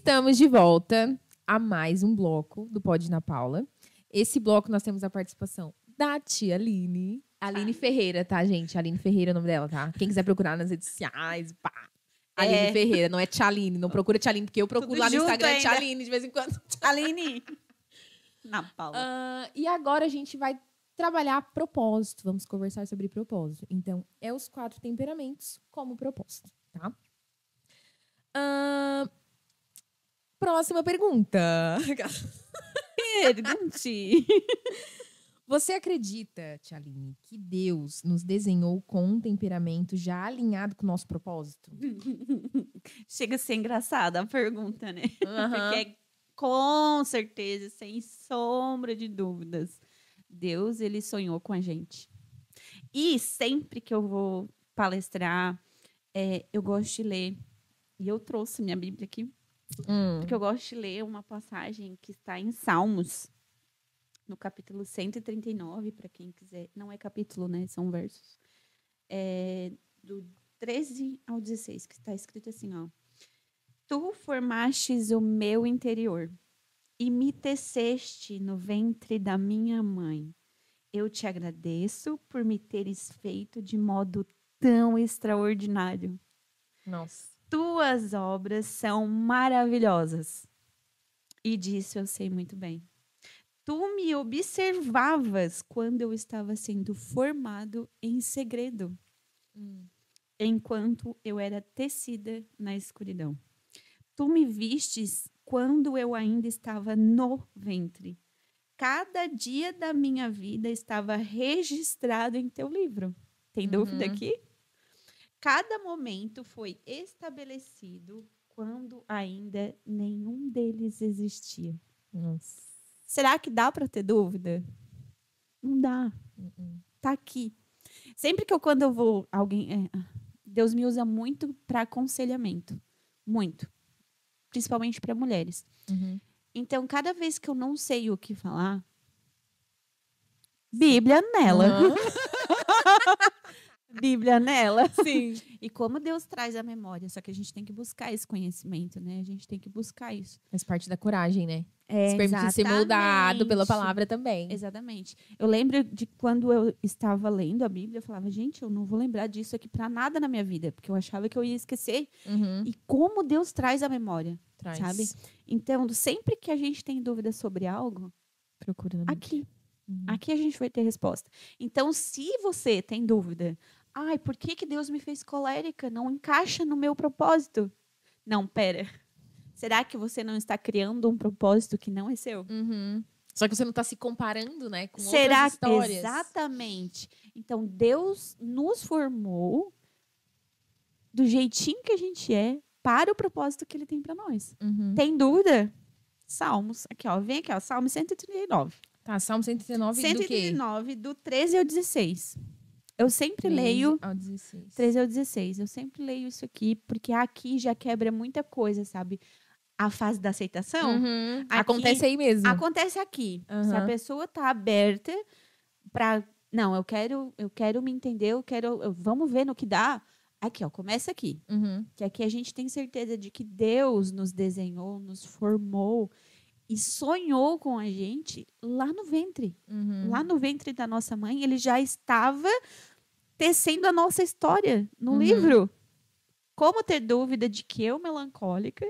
Estamos de volta a mais um bloco do Pode na Paula. Esse bloco nós temos a participação da tia Aline. Aline Ferreira, tá, gente? Aline Ferreira é o nome dela, tá? Quem quiser procurar nas redes sociais, pá. Aline Ferreira, não é tia Aline. Não procura tia Aline, porque eu procuro tudo lá no Instagram ainda. tia Aline de vez em quando. Aline. Na Paula. E agora a gente vai trabalhar propósito. Vamos conversar sobre propósito. Então, é os 4 temperamentos como propósito, tá? Próxima pergunta. Pergunte. Você acredita, tia Aline, que Deus nos desenhou com um temperamento já alinhado com o nosso propósito? Chega a ser engraçada a pergunta, né? Uhum. Porque com certeza, sem sombra de dúvidas, Deus, ele sonhou com a gente. E sempre que eu vou palestrar, eu gosto de ler. E eu trouxe minha Bíblia aqui. Porque eu gosto de ler uma passagem que está em Salmos, no capítulo 139, para quem quiser. Não é capítulo, né? São versos. Do 13 ao 16, que está escrito assim, ó. Tu formastes o meu interior e me teceste no ventre da minha mãe. Eu te agradeço por me teres feito de modo tão extraordinário. Nossa. Tuas obras são maravilhosas. E disso eu sei muito bem. Tu me observavas quando eu estava sendo formado em segredo, enquanto eu era tecida na escuridão. Tu me vistes quando eu ainda estava no ventre. Cada dia da minha vida estava registrado em teu livro. Tem dúvida aqui? Cada momento foi estabelecido quando ainda nenhum deles existia. Nossa. Será que dá para ter dúvida? Não dá. Tá aqui. Sempre que quando eu vou, Deus me usa muito para aconselhamento. Muito. Principalmente para mulheres. Então, cada vez que eu não sei o que falar, Bíblia nela. Bíblia nela. Sim. E como Deus traz a memória, só que a gente tem que buscar esse conhecimento, né? A gente tem que buscar isso. Faz parte da coragem, né? Se permitir ser moldado pela palavra também. Exatamente. Eu lembro de quando eu estava lendo a Bíblia, eu falava, gente, eu não vou lembrar disso aqui para nada na minha vida, porque eu achava que eu ia esquecer. E como Deus traz a memória, sabe? Então, sempre que a gente tem dúvida sobre algo, procura na Bíblia. Aqui a gente vai ter resposta. Então, se você tem dúvida, por que Deus me fez colérica? Não encaixa no meu propósito. Não, pera. Será que você não está criando um propósito que não é seu? Só que você não está se comparando, né, com Será outras histórias. Exatamente. Então, Deus nos formou do jeitinho que a gente é para o propósito que Ele tem para nós. Tem dúvida? Salmos. Aqui, ó. Vem aqui, ó. Salmo 139. Tá, Salmo 139 do quê? 139, do 13 ao 16. Eu sempre leio... 13 ao 16. Eu sempre leio isso aqui, porque aqui já quebra muita coisa, sabe? A fase da aceitação. Aqui, acontece aí mesmo. Acontece aqui. Se a pessoa tá aberta para... Não, eu quero me entender, vamos ver no que dá. Aqui, ó, começa aqui. Que aqui a gente tem certeza de que Deus nos desenhou, nos formou e sonhou com a gente lá no ventre. Lá no ventre da nossa mãe, ele já estava tecendo a nossa história no livro. Como ter dúvida de que eu, melancólica,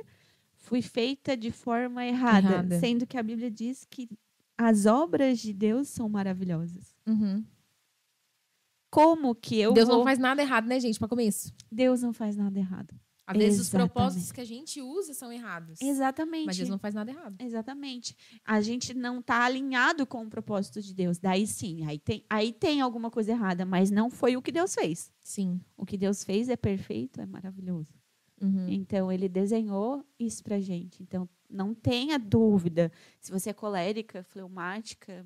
fui feita de forma errada. Sendo que a Bíblia diz que as obras de Deus são maravilhosas. Como que eu Deus não faz nada errado, né, gente, para começo? Deus não faz nada errado. Às vezes os propósitos que a gente usa são errados. Exatamente. Mas Deus não faz nada errado. Exatamente. A gente não está alinhado com o propósito de Deus. Daí sim, aí tem alguma coisa errada, mas não foi o que Deus fez. Sim. O que Deus fez é perfeito, é maravilhoso. Então, Ele desenhou isso pra gente. Então, não tenha dúvida. Se você é colérica, fleumática...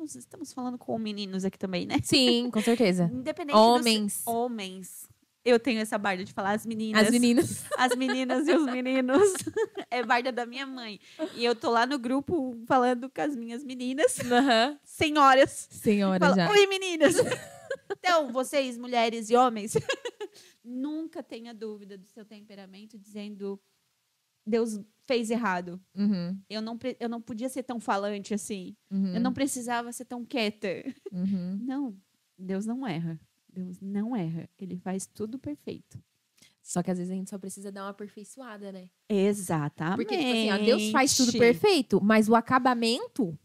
Estamos falando com meninos aqui também, né? Sim, com certeza. Independente Homens. Eu tenho essa barda de falar as meninas. As meninas. As meninas e os meninos. É barda da minha mãe. E eu tô lá no grupo falando com as minhas meninas. Senhoras. Senhora já. Oi, meninas. Então, vocês, mulheres e homens, nunca tenha dúvida do seu temperamento, dizendo Deus fez errado. Uhum. Eu não podia ser tão falante assim. Uhum. Eu não precisava ser tão quieta. Uhum. Não, Deus não erra. Deus não erra. Ele faz tudo perfeito. Só que às vezes a gente só precisa dar uma aperfeiçoada, né? Exatamente. Porque, tipo assim, ó, Deus faz tudo perfeito, mas o acabamento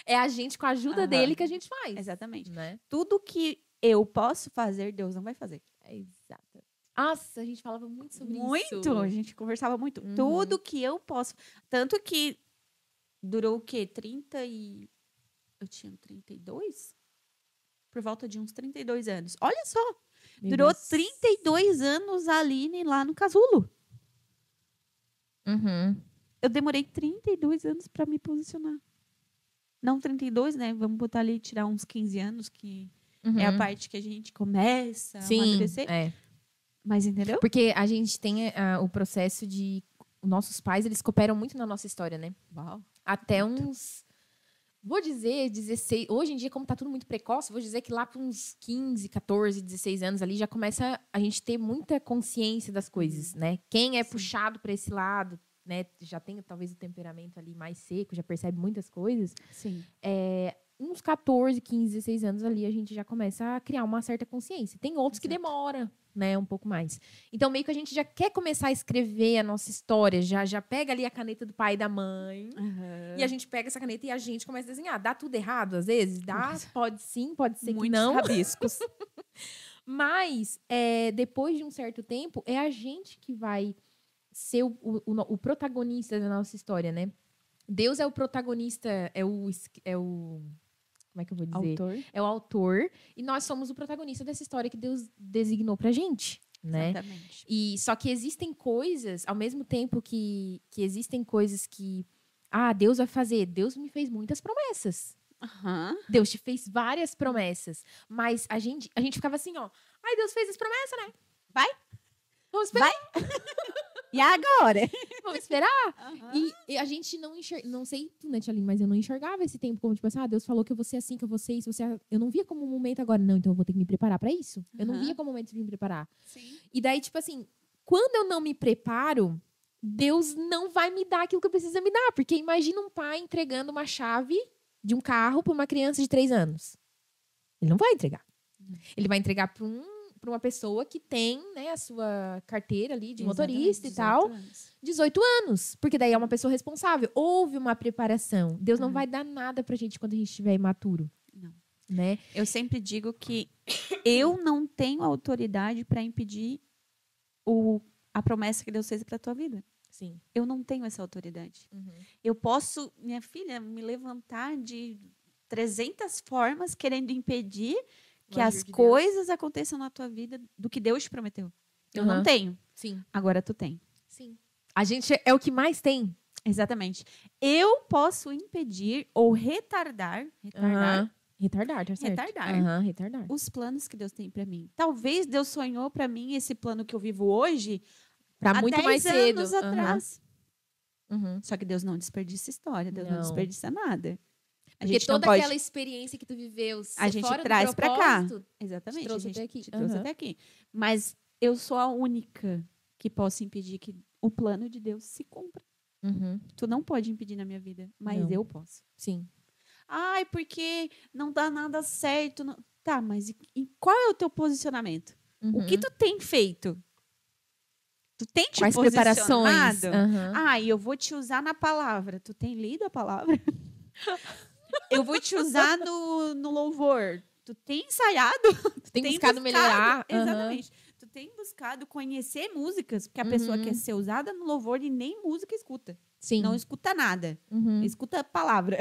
é a gente, com a ajuda dele, que a gente faz. Exatamente. Né? Tudo que eu posso fazer, Deus não vai fazer. É exato. Nossa, a gente falava muito sobre isso. Muito. A gente conversava muito. Uhum. Tudo que eu posso. Tanto que durou o quê? Eu tinha 32? Por volta de uns 32 anos. Olha só. Durou 32 anos a Aline lá no casulo. Uhum. Eu demorei 32 anos para me posicionar. Não 32, né? Vamos botar ali, tirar uns 15 anos, que é a parte que a gente começa a amadurecer. É. Mas entendeu? Porque a gente tem o processo de... Nossos pais, eles cooperam muito na nossa história, né? Uau. Até uns... Vou dizer 16... Hoje em dia, como tá tudo muito precoce, vou dizer que lá para uns 15, 14, 16 anos ali, já começa a gente ter muita consciência das coisas, né? Quem é puxado para esse lado, né? Já tem talvez o temperamento ali mais seco, já percebe muitas coisas. Sim. Uns 14, 15, 16 anos ali, a gente já começa a criar uma certa consciência. Tem outros que demora, né, um pouco mais. Então, meio que a gente já quer começar a escrever a nossa história, já pega ali a caneta do pai e da mãe, e a gente pega essa caneta e a gente começa a desenhar. Dá tudo errado, às vezes? Dá, pode sim, pode ser que não. Muitos rabiscos. Mas, depois de um certo tempo, é a gente que vai ser o protagonista da nossa história, né? Deus é o protagonista, é o como é que eu vou dizer? Autor. É o autor. E nós somos o protagonista dessa história que Deus designou pra gente, né? Exatamente. E só que existem coisas, ao mesmo tempo que existem coisas que... Deus vai fazer. Deus me fez muitas promessas. Deus te fez várias promessas. Mas a gente ficava assim, ó. Ai, Deus fez as promessas, né? Vai. Vamos esperar. Vai. E agora? Vamos esperar? E a gente não enxerga... Não sei tu, né, Tia Aline, mas eu não enxergava esse tempo como, tipo assim, Deus falou que eu vou ser assim, que eu vou ser isso, eu não via como um momento agora. Não, então eu vou ter que me preparar pra isso. Eu não via como um momento de me preparar. Sim. E daí, tipo assim, quando eu não me preparo, Deus não vai me dar aquilo que eu preciso me dar. Porque imagina um pai entregando uma chave de um carro pra uma criança de 3 anos. Ele não vai entregar. Ele vai entregar pra uma pessoa que tem, né, a sua carteira ali de motorista e tal. 18 anos. Porque daí é uma pessoa responsável. Houve uma preparação. Deus não vai dar nada pra gente quando a gente estiver imaturo. Não. Né? Eu sempre digo que eu não tenho autoridade para impedir a promessa que Deus fez para a tua vida. Sim. Eu não tenho essa autoridade. Eu posso, minha filha, me levantar de 300 formas querendo impedir que as coisas aconteçam na tua vida do que Deus te prometeu. Eu não tenho. Sim. Agora tu tem. Sim. A gente é o que mais tem. Exatamente. Eu posso impedir ou retardar Retardar, tá certo. Retardar. Os planos que Deus tem para mim. Talvez Deus sonhou para mim esse plano que eu vivo hoje há muito 10 mais cedo. anos atrás. Só que Deus não desperdiça história, Deus não desperdiça nada. Porque toda aquela experiência que tu viveu, a gente traz para cá. Exatamente. Trouxe até aqui. Te trouxe até aqui. Mas eu sou a única que posso impedir que o plano de Deus se cumpra. Tu não pode impedir na minha vida, mas eu posso. Sim. Ai, porque não dá nada certo. Não... Tá, mas qual é o teu posicionamento? O que tu tem feito? Tu tem te Quais posicionado? preparações? Eu vou te usar na palavra. Tu tem lido a palavra? Eu vou te usar no louvor. Tu tem ensaiado? Tu tem buscado melhorar? Exatamente. Tu tem buscado conhecer músicas, porque a pessoa quer ser usada no louvor e nem música escuta. Sim. Não escuta nada. Escuta a palavra.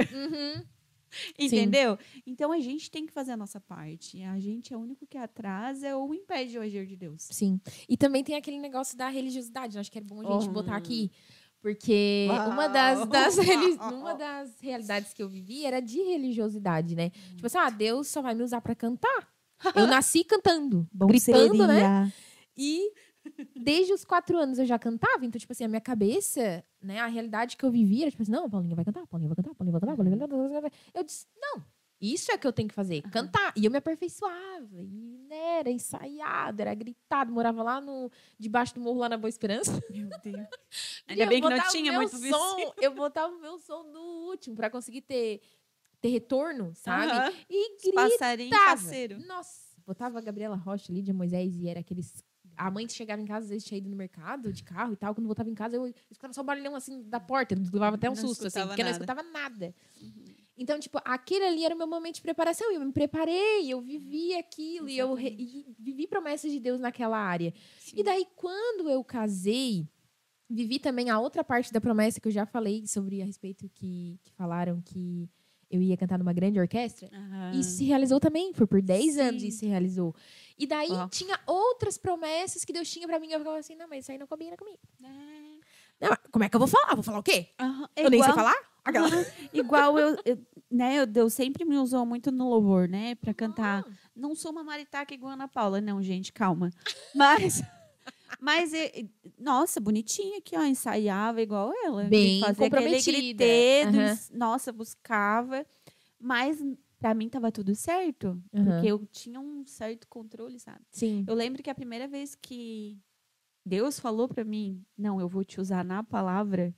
Entendeu? Sim. Então a gente tem que fazer a nossa parte. A gente é o único que atrasa ou impede o agir de Deus. Sim. E também tem aquele negócio da religiosidade. Acho que é bom a gente botar aqui. Porque uma das realidades que eu vivi era de religiosidade, né? Tipo assim, Deus só vai me usar pra cantar. Eu nasci cantando, gritando, né? E desde os 4 anos eu já cantava. Então, tipo assim, a minha cabeça, né? A realidade que eu vivia era tipo assim, não, Paulinha vai cantar, Paulinha vai cantar, Paulinha vai cantar, Paulinha vai cantar. Eu disse, não, Isso é que eu tenho que fazer, cantar. E eu me aperfeiçoava. E né, era ensaiado, era gritado. Morava lá debaixo do morro, lá na Boa Esperança. Meu Deus. E Ainda eu bem que não botava tinha o meu muito vizinho. som. Eu botava o meu som no último pra conseguir ter retorno, sabe? E Os passarinhos gritava. faceiros. Nossa, botava a Gabriela Rocha, Lídia Moisés e era aqueles... A mãe que chegava em casa, às vezes tinha ido no mercado de carro e tal. Quando voltava em casa, eu escutava só o barulhão assim da porta. Levava até um Não susto, assim, escutava porque eu não nada. escutava nada. Então, tipo, aquele ali era o meu momento de preparação. E eu me preparei, eu vivi aquilo. E vivi promessas de Deus naquela área. Sim. E daí, quando eu casei, vivi também a outra parte da promessa que eu já falei sobre a respeito que falaram que eu ia cantar numa grande orquestra. Isso se realizou também. Foi por 10 anos isso se realizou. E daí tinha outras promessas que Deus tinha pra mim. Eu ficava assim, não, mas isso aí não combina comigo. Não, como é que eu vou falar? Vou falar o quê? Eu nem sei falar? Igual Deus sempre me usou muito no louvor, né? Pra cantar. Não sou uma maritaca igual a Ana Paula. Não, gente, calma. Mas nossa, bonitinha aqui, ó. Ensaiava igual ela. Bem fazia comprometida. Aquele gritedo, nossa, buscava. Mas pra mim tava tudo certo. Porque eu tinha um certo controle, sabe? Sim. Eu lembro que a primeira vez que Deus falou pra mim, não, eu vou te usar na palavra,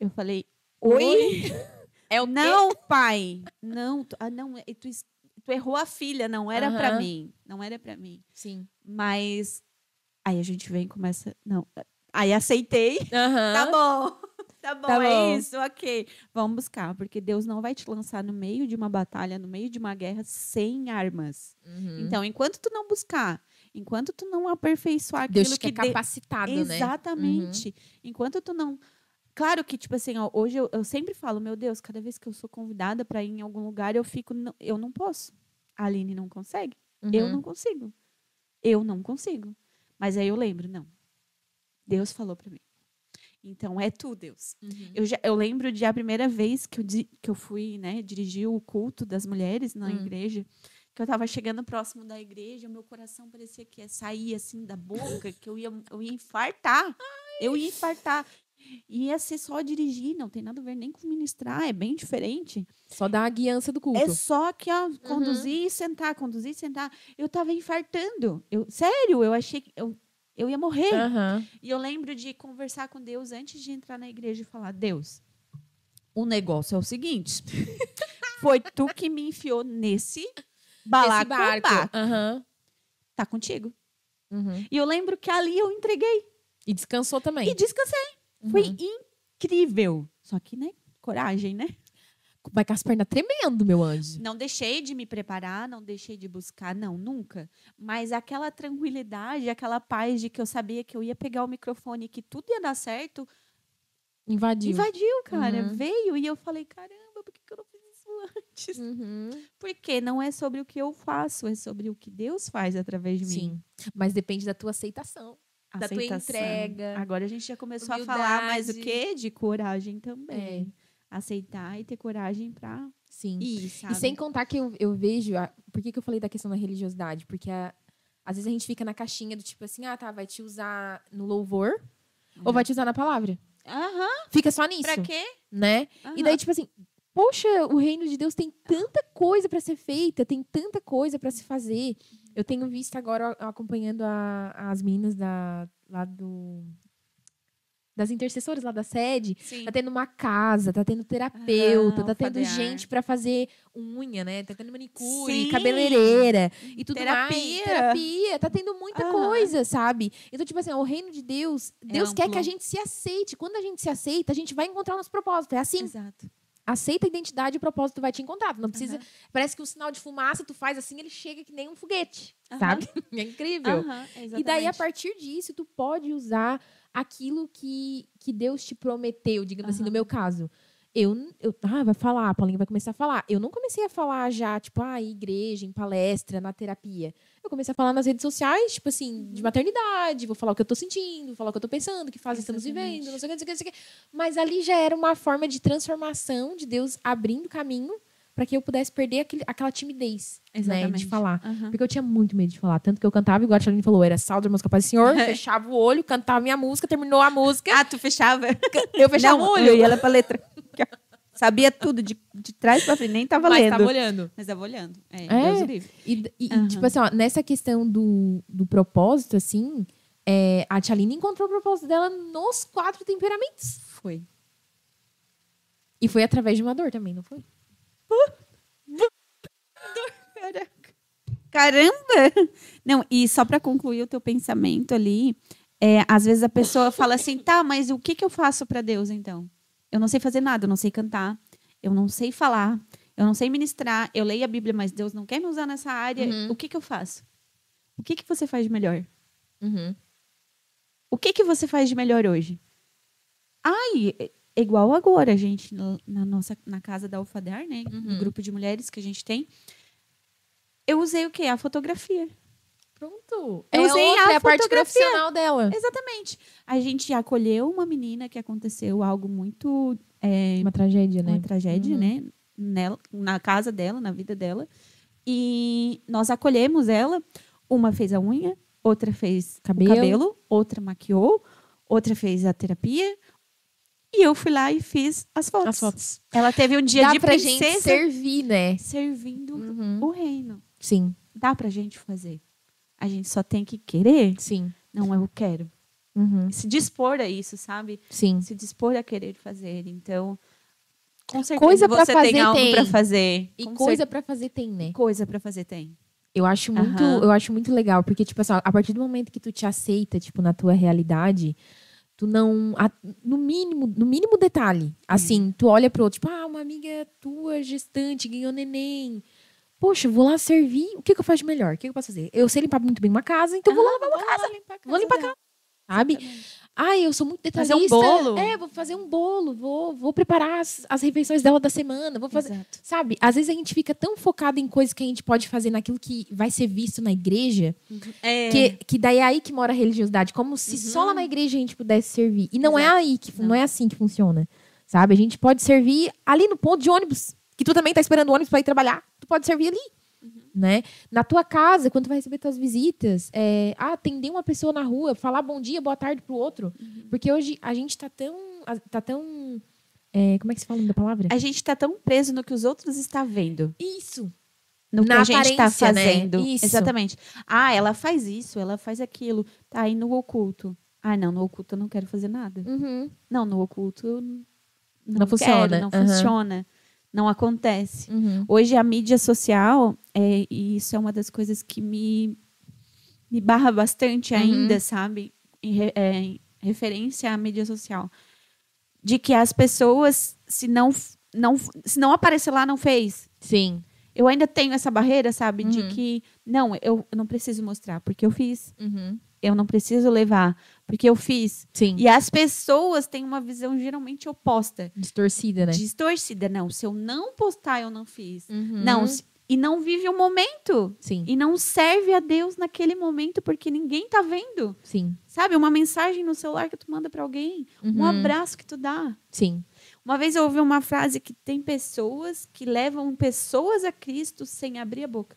eu falei, oi? É o não, pai. Não, tu errou a filha, não era pra mim. Não era pra mim. Sim. Mas aí a gente vem e começa, não. Aí aceitei. Tá bom. Tá bom, isso, ok. Vamos buscar, porque Deus não vai te lançar no meio de uma batalha, no meio de uma guerra, sem armas. Então, enquanto tu não buscar, enquanto tu não aperfeiçoar aquilo Deus que... é capacitado, né? Exatamente. Enquanto tu não... Claro que, tipo assim, ó, hoje eu sempre falo, meu Deus, cada vez que eu sou convidada para ir em algum lugar, eu não posso. A Aline não consegue. Eu não consigo. Eu não consigo. Mas aí eu lembro, não. Deus falou para mim. Então, é tu, Deus. Eu lembro de a primeira vez que eu fui, né, dirigir o culto das mulheres na igreja, que eu estava chegando próximo da igreja, o meu coração parecia que ia sair, assim, da boca, que eu ia infartar. Eu ia infartar. Ia ser só dirigir, não tem nada a ver nem com ministrar, é bem diferente. Só dar a guiança do culto. É só que, ó, conduzir e sentar. Eu estava infartando. Sério, eu achei que... Eu ia morrer. E eu lembro de conversar com Deus antes de entrar na igreja e falar, Deus, o negócio é o seguinte. Foi tu que me enfiou nesse barco. Tá contigo. E eu lembro que ali eu entreguei. E descansou também. E descansei. Foi incrível. Só que, né? Coragem, né? Vai com as pernas tremendo, meu anjo. Não deixei de me preparar, não deixei de buscar, não, nunca. Mas aquela tranquilidade, aquela paz de que eu sabia que eu ia pegar o microfone e que tudo ia dar certo. Invadiu, cara. Veio e eu falei, caramba, por que eu não fiz isso antes? Porque não é sobre o que eu faço, é sobre o que Deus faz através de mim. Sim, mas depende da tua aceitação. Da tua entrega. Agora a gente já começou a falar mais o quê? De coragem também. Aceitar e ter coragem pra ir, sabe? E sem contar que eu vejo... Por que eu falei da questão da religiosidade? Porque às vezes a gente fica na caixinha do tipo assim, vai te usar no louvor ou vai te usar na palavra. Fica só nisso. Pra quê? Né? E daí, tipo assim, poxa, o reino de Deus tem tanta coisa pra ser feita, tem tanta coisa pra se fazer. Eu tenho visto agora, acompanhando as meninas das intercessoras lá da sede, tá tendo uma casa, tá tendo terapeuta, tá tendo gente pra fazer unha, né? Tá tendo manicure, cabeleireira e tudo mais. Terapia. Tá tendo muita coisa, sabe? Então, tipo assim, o reino de Deus, Deus quer que a gente se aceite. Quando a gente se aceita, a gente vai encontrar o nosso propósito. É assim. Exato. Aceita a identidade e o propósito vai te encontrar. Tu não precisa... Parece que um sinal de fumaça, tu faz assim, ele chega que nem um foguete, sabe? É incrível. E daí, a partir disso, tu pode usar aquilo que Deus te prometeu, digamos assim, no meu caso. Vai falar, a Paulinha vai começar a falar. Eu não comecei a falar já, tipo, em igreja, em palestra, na terapia. Eu comecei a falar nas redes sociais, tipo assim, de maternidade, vou falar o que eu tô sentindo, vou falar o que eu tô pensando, que fase estamos vivendo, não sei o que. Mas ali já era uma forma de transformação, de Deus abrindo caminho para que eu pudesse perder aquela timidez, né, de falar. Porque eu tinha muito medo de falar. Tanto que eu cantava, igual a Tchaline falou, era salve, música Paz do Senhor, fechava o olho, cantava minha música, terminou a música. Tu fechava? Eu fechava o olho. Eu ia lá pra letra. Sabia tudo, de trás pra frente, nem tava Mas lendo. tava olhando. Mas tava olhando. É. Deus o livre. Tipo assim, ó, nessa questão do propósito, assim, a Tia Aline encontrou o propósito dela nos 4 temperamentos. Foi. E foi através de uma dor também, não foi? Caramba! Não, e só pra concluir o teu pensamento ali, às vezes a pessoa fala assim, tá, mas o que eu faço pra Deus, então? Eu não sei fazer nada, eu não sei cantar, eu não sei falar, eu não sei ministrar, eu leio a Bíblia, mas Deus não quer me usar nessa área. Uhum. O que eu faço? O que você faz de melhor? Uhum. O que você faz de melhor hoje? Ai, é igual agora, gente, na casa da Alfadar, né? Uhum. No grupo de mulheres que a gente tem. Eu usei o quê? A fotografia. Pronto. Eu usei outra, a a parte fotografia. profissional dela. Exatamente. A gente acolheu uma menina que aconteceu algo muito... Uma tragédia, né? Uma tragédia, Uhum. né? Na casa dela, na vida dela. E nós acolhemos ela. Uma fez a unha, outra fez Cabelo. o cabelo, outra maquiou, outra fez a terapia. E eu fui lá e fiz as fotos. As fotos. Ela teve um dia Dá de pra princesa gente servir, né? servindo Uhum. o reino. Sim, Dá pra gente fazer. A gente só tem que querer. sim. Não, eu quero. Uhum. Se dispor a isso, sabe? Sim. Se dispor a querer fazer. Então, com certeza Coisa pra você fazer tem algo tem. pra fazer. E Com coisa pra fazer tem, né? coisa pra fazer tem. Eu acho muito legal, porque, tipo assim, ó, a partir do momento que tu te aceita, tipo, na tua realidade, tu não... no mínimo detalhe, assim, tu olha pro outro, tipo, uma amiga tua, gestante, ganhou neném. Poxa, eu vou lá servir, o que eu faço de melhor? O que eu posso fazer? Eu sei limpar muito bem uma casa, então eu vou lá lavar uma casa. Vou limpar a casa, sabe? Exatamente. Eu sou muito Fazer detalhista. um bolo. Vou fazer um bolo, vou preparar as refeições dela da semana, vou fazer... Exato. Sabe, às vezes a gente fica tão focado em coisas que a gente pode fazer naquilo que vai ser visto na igreja, que daí é aí que mora a religiosidade, como se só lá na igreja a gente pudesse servir. E não é Exato. aí não é assim que funciona, sabe? A gente pode servir ali no ponto de ônibus, que tu também tá esperando o ônibus para ir trabalhar, tu pode servir ali. Né? Na tua casa, quando tu vai receber tuas visitas, atender uma pessoa na rua, falar bom dia, boa tarde pro outro. Porque hoje a gente tá tão como é que se fala da palavra? A gente tá tão preso no que os outros estão vendo. Isso. No que Na a gente tá aparência, né? fazendo. Isso. Exatamente. Ela faz isso, ela faz aquilo. Tá aí no oculto. Não, no oculto eu não quero fazer nada. Uhum. Não, no oculto Não funciona. Não Uhum. funciona. Não acontece. Uhum. Hoje a mídia social, e isso é uma das coisas que me barra bastante ainda, sabe? Em referência à mídia social. De que as pessoas, se não aparecer lá, não fez. Sim. Eu ainda tenho essa barreira, sabe? Uhum. De que, não, eu não preciso mostrar, porque eu fiz. Uhum. Eu não preciso levar, porque eu fiz. Sim. E as pessoas têm uma visão geralmente oposta. Distorcida, né? Distorcida. Não, se eu não postar, eu não fiz. Uhum. Não, e não vive o momento. Sim. E não serve a Deus naquele momento, porque ninguém tá vendo. Sim. Sabe? Uma mensagem no celular que tu manda para alguém. Um abraço que tu dá. Sim. Uma vez eu ouvi uma frase que tem pessoas que levam pessoas a Cristo sem abrir a boca.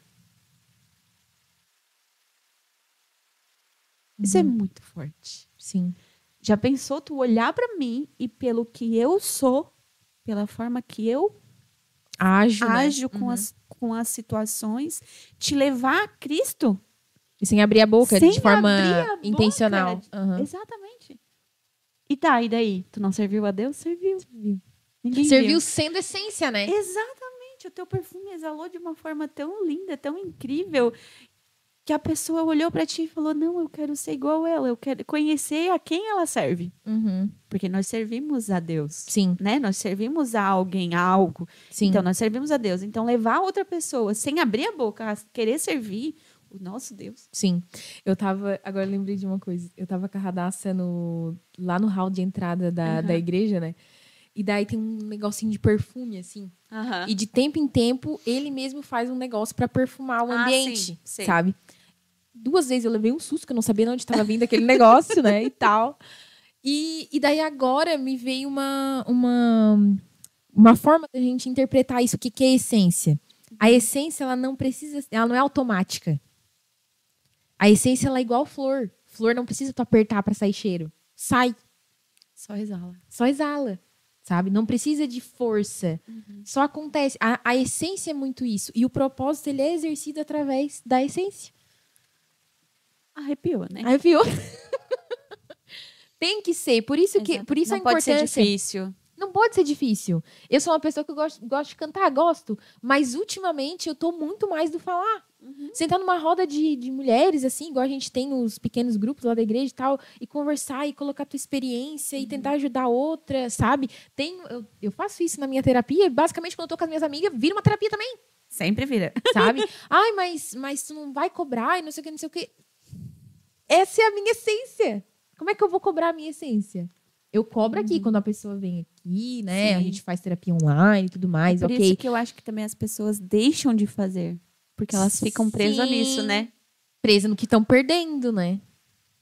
Isso é muito forte. Sim. Já pensou tu olhar para mim e pelo que eu sou, pela forma que eu Ajo né? com as situações, te levar a Cristo? E sem abrir a boca, Sem de forma abrir a boca. intencional. Uhum. Exatamente. E daí? Tu não serviu a Deus? Serviu. Ninguém Serviu viu. sendo essência, né? Exatamente. O teu perfume exalou de uma forma tão linda, tão incrível, que a pessoa olhou para ti e falou, não, eu quero ser igual a ela, eu quero conhecer a quem ela serve. Uhum. Porque nós servimos a Deus. Sim. Né? Nós servimos a alguém, a algo. Sim. Então, nós servimos a Deus. Então, levar outra pessoa sem abrir a boca, a querer servir o nosso Deus. Sim. Agora eu lembrei de uma coisa. Eu tava com a Radassa lá no hall de entrada da igreja, né? E daí tem um negocinho de perfume, assim. E de tempo em tempo, ele mesmo faz um negócio pra perfumar o ambiente, sim. sabe? 2 vezes eu levei um susto, que eu não sabia de onde estava vindo aquele negócio, né? E tal. E daí agora me veio uma forma da gente interpretar isso. O que é essência? A essência, ela não é automática. A essência, ela é igual flor. Flor não precisa tu apertar para sair cheiro. Sai. Só exala. Só exala. sabe? Não precisa de força. Só acontece. A essência é muito isso. E o propósito, ele é exercido através da essência. Arrepiou, né? Arrepiou? Tem que ser. Por isso Exato. a Não importância. pode ser difícil. Não pode ser difícil. Eu sou uma pessoa que gosto de cantar, gosto. Mas ultimamente eu tô muito mais do falar. Sentar numa roda de mulheres, assim, igual a gente tem nos pequenos grupos lá da igreja e tal, e conversar e colocar a tua experiência e tentar ajudar outra, sabe? Eu faço isso na minha terapia e basicamente quando eu tô com as minhas amigas, vira uma terapia também, Sempre vira. sabe? Ai, mas tu não vai cobrar e não sei o que, não sei o que. Essa é a minha essência. Como é que eu vou cobrar a minha essência? Eu cobro aqui quando a pessoa vem aqui, né? Sim. A gente faz terapia online e tudo mais, Por ok. isso que eu acho que também as pessoas deixam de fazer. Porque elas ficam presas Sim. nisso, né? Presa no que estão perdendo, né?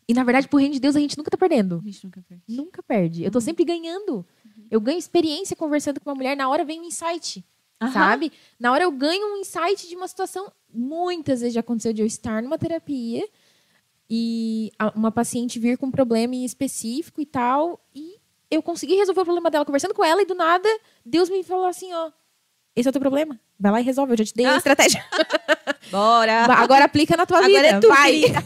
E, na verdade, pro reino de Deus, a gente nunca tá perdendo. A gente nunca perde. Nunca perde. Eu tô sempre ganhando. Eu ganho experiência conversando com uma mulher. Na hora vem um insight, sabe? Na hora eu ganho um insight de uma situação. Muitas vezes já aconteceu de eu estar numa terapia e uma paciente vir com um problema em específico e tal. E eu consegui resolver o problema dela conversando com ela. E, do nada, Deus me falou assim, ó. Esse é o teu problema. Vai lá e resolve. Eu já te dei a estratégia. Bora! Agora aplica na tua vida. Agora é tu, vai. querida.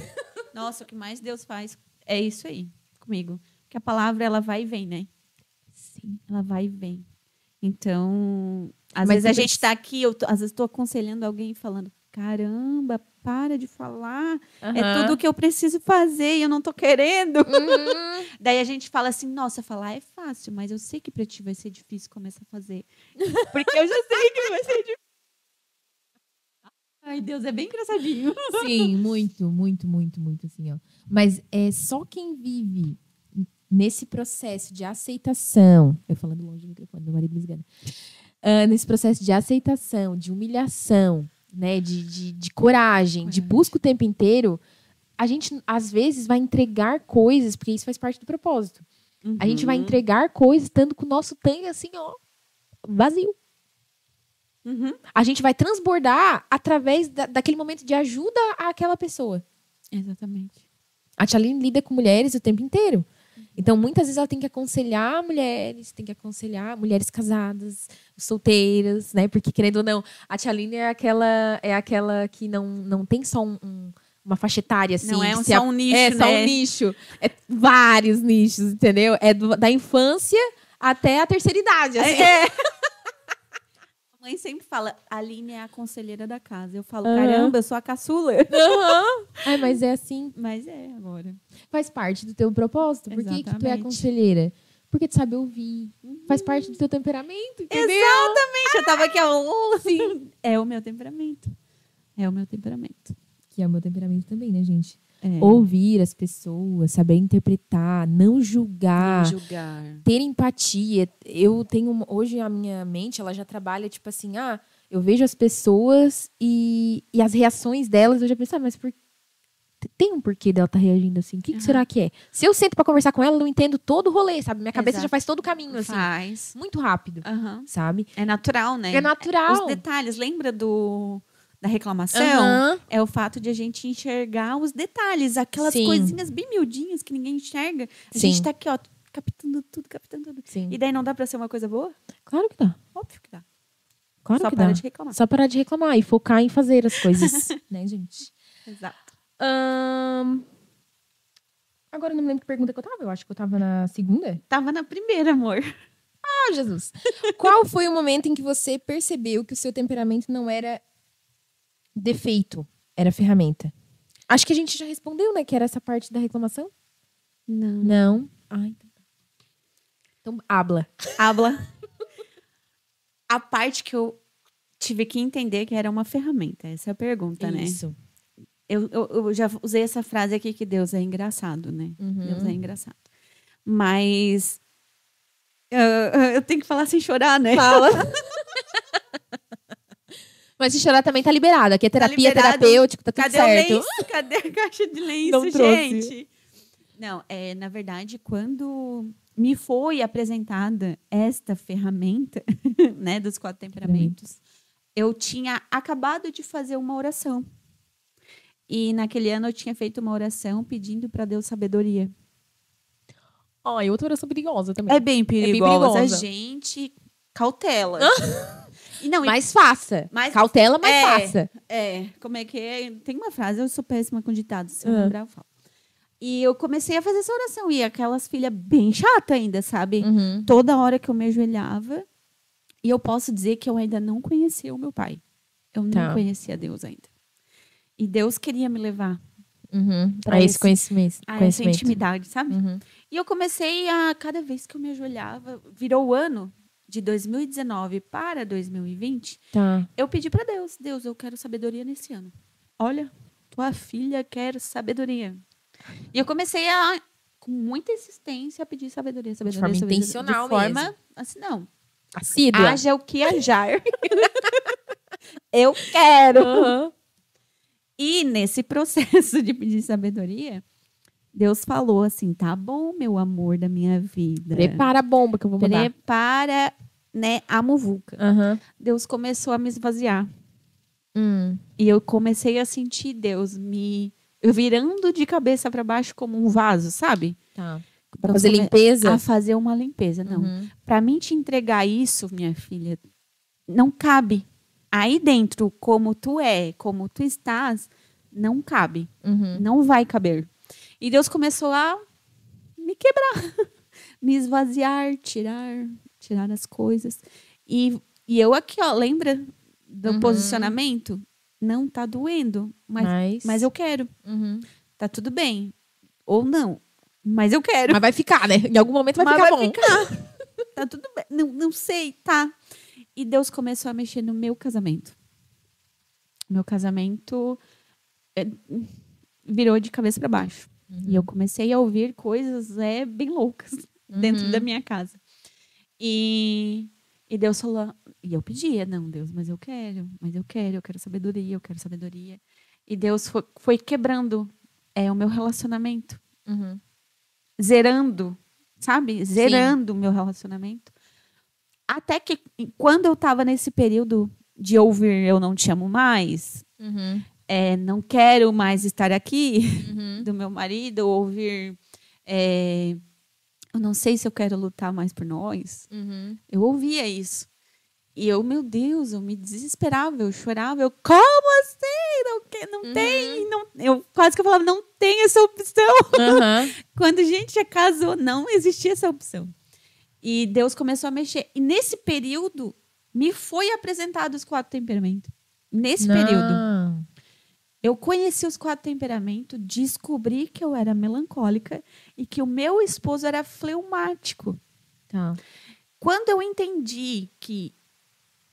Nossa, o que mais Deus faz é isso aí, comigo. Que a palavra, ela vai e vem, né? Sim. Ela vai e vem. Então, às Mas vezes a tu gente tá aqui, às vezes estou aconselhando alguém falando, caramba, para de falar. É tudo o que eu preciso fazer e eu não tô querendo. Daí a gente fala assim, nossa, falar é fácil, mas eu sei que pra ti vai ser difícil começar a fazer. Porque eu já sei que vai ser difícil. Ai, Deus, é bem engraçadinho. Sim, muito, muito, muito, muito, assim, ó. Mas é só quem vive nesse processo de aceitação, eu falando longe do microfone, meu marido me esgana, nesse processo de aceitação, de humilhação, né, de coragem, de busca o tempo inteiro, a gente, às vezes, vai entregar coisas, porque isso faz parte do propósito. A gente vai entregar coisas estando com o nosso tanque, assim, ó, vazio. A gente vai transbordar através daquele momento de ajuda àquela pessoa. Exatamente. A Tia Aline lida com mulheres o tempo inteiro. Então, muitas vezes ela tem que aconselhar mulheres, tem que aconselhar mulheres casadas, solteiras, né? Porque, querendo ou não, a Tia Aline é aquela que não tem só uma faixa etária, assim. Não é só um nicho, é né? só um nicho. É vários nichos, entendeu? É da infância até a terceira idade, assim. A mãe sempre fala, a Aline é a conselheira da casa. Eu falo, caramba, eu sou a caçula. Ai, mas é assim. Mas é, agora. Faz parte do teu propósito. Por que tu é a Exatamente. conselheira? Porque tu sabe ouvir. Faz parte do teu temperamento, entendeu? Exatamente. Eu tava aqui, ó. Sim. É o meu temperamento. É o meu temperamento. Que é o meu temperamento também, né, gente? É. Ouvir as pessoas, saber interpretar, não julgar, Julgar. ter empatia. Eu tenho hoje a minha mente, ela já trabalha tipo assim, eu vejo as pessoas e as reações delas, eu já penso, mas tem um porquê dela estar reagindo assim? O que será que é? Se eu sento pra conversar com ela, eu não entendo todo o rolê, sabe? Minha cabeça já faz todo o caminho assim, Faz. muito rápido, sabe? É natural, né? É natural. Os detalhes, lembra da reclamação? É o fato de a gente enxergar os detalhes, aquelas Sim. coisinhas bem miudinhas que ninguém enxerga. A Sim. gente tá aqui, ó, captando tudo. Sim. E daí não dá pra ser uma coisa boa? Claro que dá. Óbvio que dá. Claro Só que para dá. de reclamar. Só parar de reclamar e focar em fazer as coisas, né, gente? Exato. Agora eu não me lembro que pergunta que eu tava. Eu acho que eu tava na segunda. Tava na primeira, amor. Ah, Jesus. Qual foi o momento em que você percebeu que o seu temperamento não era defeito, era ferramenta? Acho que a gente já respondeu, né? Que era essa parte da reclamação. Não. Não? Ah, então tá. Então, habla. A parte que eu tive que entender que era uma ferramenta. Essa é a pergunta, né? Isso. Eu já usei essa frase aqui que Deus é engraçado, né? Uhum. Deus é engraçado. Mas eu tenho que falar sem chorar, né? Fala. Mas se chorar também tá liberado. Aqui é terapia liberado. terapêutica, tá tudo Cadê certo. o lenço? Cadê a caixa de lenço, Não trouxe. gente? Não, na verdade, quando me foi apresentada esta ferramenta, né, dos 4 temperamentos, eu tinha acabado de fazer uma oração. E naquele ano eu tinha feito uma oração pedindo para Deus sabedoria. Ai, outra oração perigosa também. É bem perigosa. perigosa. Gente, cautela. E não, Mas faça. Mas- Cautela, mas faça. como é que é? Tem uma frase, eu sou péssima com ditados, se eu Ah. lembrar, eu falo. E eu comecei a fazer essa oração. E aquelas filhas bem chatas ainda, sabe? Uhum. Toda hora que eu me ajoelhava. E eu posso dizer que eu ainda não conhecia o meu pai. Eu não Tá. conhecia Deus ainda. E Deus queria me levar Uhum. Pra A esse esse- conhecimento. a essa intimidade, sabe? Uhum. E eu comecei a, cada vez que eu me ajoelhava, virou o ano de 2019 para 2020, Tá. eu pedi para Deus, Deus, eu quero sabedoria nesse ano. Olha, tua filha quer sabedoria. E eu comecei a, com muita insistência, a pedir sabedoria, sabedoria, forma sabedoria. intencional De forma, mesmo. assim, não. Assídua. Haja o que hajar. Eu quero. Uhum. E nesse processo de pedir sabedoria, Deus falou assim, tá bom, meu amor da minha vida. Prepara a bomba que eu vou mandar. Prepara, né, a muvuca. Uhum. Deus começou a me esvaziar. E eu comecei a sentir Deus me virando de cabeça para baixo como um vaso, sabe? Tá. Pra Fazer come- limpeza? A fazer uma limpeza. Não. Uhum. Para mim te entregar isso, minha filha, não cabe. Aí dentro, como tu é, como tu estás, não cabe. Uhum. Não vai caber. E Deus começou a me quebrar, me esvaziar, tirar as coisas. E eu aqui, ó, lembra do Uhum. posicionamento? Não tá doendo, mas eu quero. Uhum. Tá tudo bem. Ou não, mas eu quero. Mas vai ficar, né? Em algum momento vai Mas ficar vai bom. ficar. Tá tudo bem. Não sei, tá. E Deus começou a mexer no meu casamento. Meu casamento virou de cabeça para baixo. E eu comecei a ouvir coisas bem loucas dentro da minha casa. E Deus falou, e eu pedia, não, Deus, mas eu quero sabedoria, eu quero sabedoria. E Deus foi quebrando o meu relacionamento. Uhum. Zerando, sabe? Zerando o meu relacionamento. Até que, quando eu tava nesse período de ouvir eu não te amo mais, Uhum. não quero mais estar aqui, Uhum. do meu marido, ouvir eu não sei se eu quero lutar mais por nós. Uhum. Eu ouvia isso. E eu, meu Deus, eu me desesperava, eu chorava. Eu, como assim? Não tem. Não, eu quase que eu falava, não tem essa opção. Uhum. Quando a gente já casou, não existia essa opção. E Deus começou a mexer. E nesse período, me foi apresentado os 4 temperamentos. Nesse período. Não. Eu conheci os 4 temperamentos, descobri que eu era melancólica e que o meu esposo era fleumático. Tá. Quando eu entendi que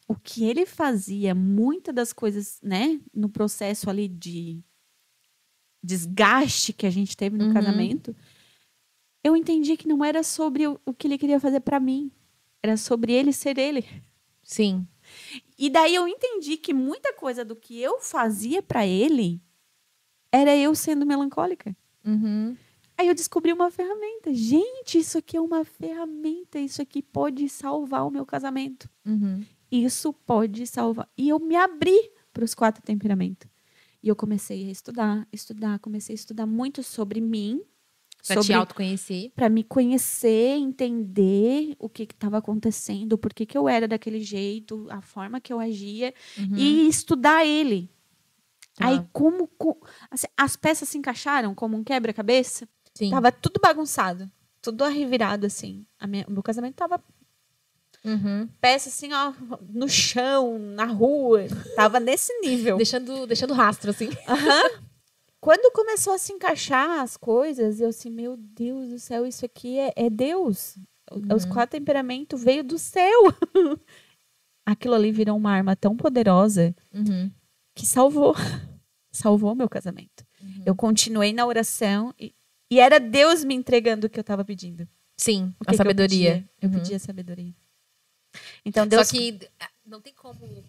o que ele fazia, muitas das coisas, né, no processo ali de desgaste que a gente teve no casamento, eu entendi que não era sobre o que ele queria fazer para mim, era sobre ele ser ele. Sim. E daí eu entendi que muita coisa do que eu fazia para ele era eu sendo melancólica. Uhum. Aí eu descobri uma ferramenta. Gente, isso aqui é uma ferramenta. Isso aqui pode salvar o meu casamento. Uhum. Isso pode salvar. E eu me abri para os 4 temperamentos. E eu comecei a estudar. Comecei a estudar muito sobre mim. Pra te autoconhecer. Para me conhecer, entender o que estava acontecendo, por que eu era daquele jeito, a forma que eu agia. E estudar ele. Tá. Aí, assim, as peças se encaixaram como um quebra-cabeça. Sim. Tava tudo bagunçado. Tudo revirado, assim. O meu casamento tava Uhum. peça, assim, ó, no chão, na rua. Tava nesse nível. Deixando rastro, assim. Quando começou a se encaixar as coisas, eu assim, meu Deus do céu, isso aqui é Deus. Os 4 temperamentos veio do céu. Aquilo ali virou uma arma tão poderosa Uhum. que salvou meu casamento. Eu continuei na oração e era Deus me entregando o que eu estava pedindo. Sim, O que a sabedoria. Eu pedia sabedoria. Então Deus Só que não tem como...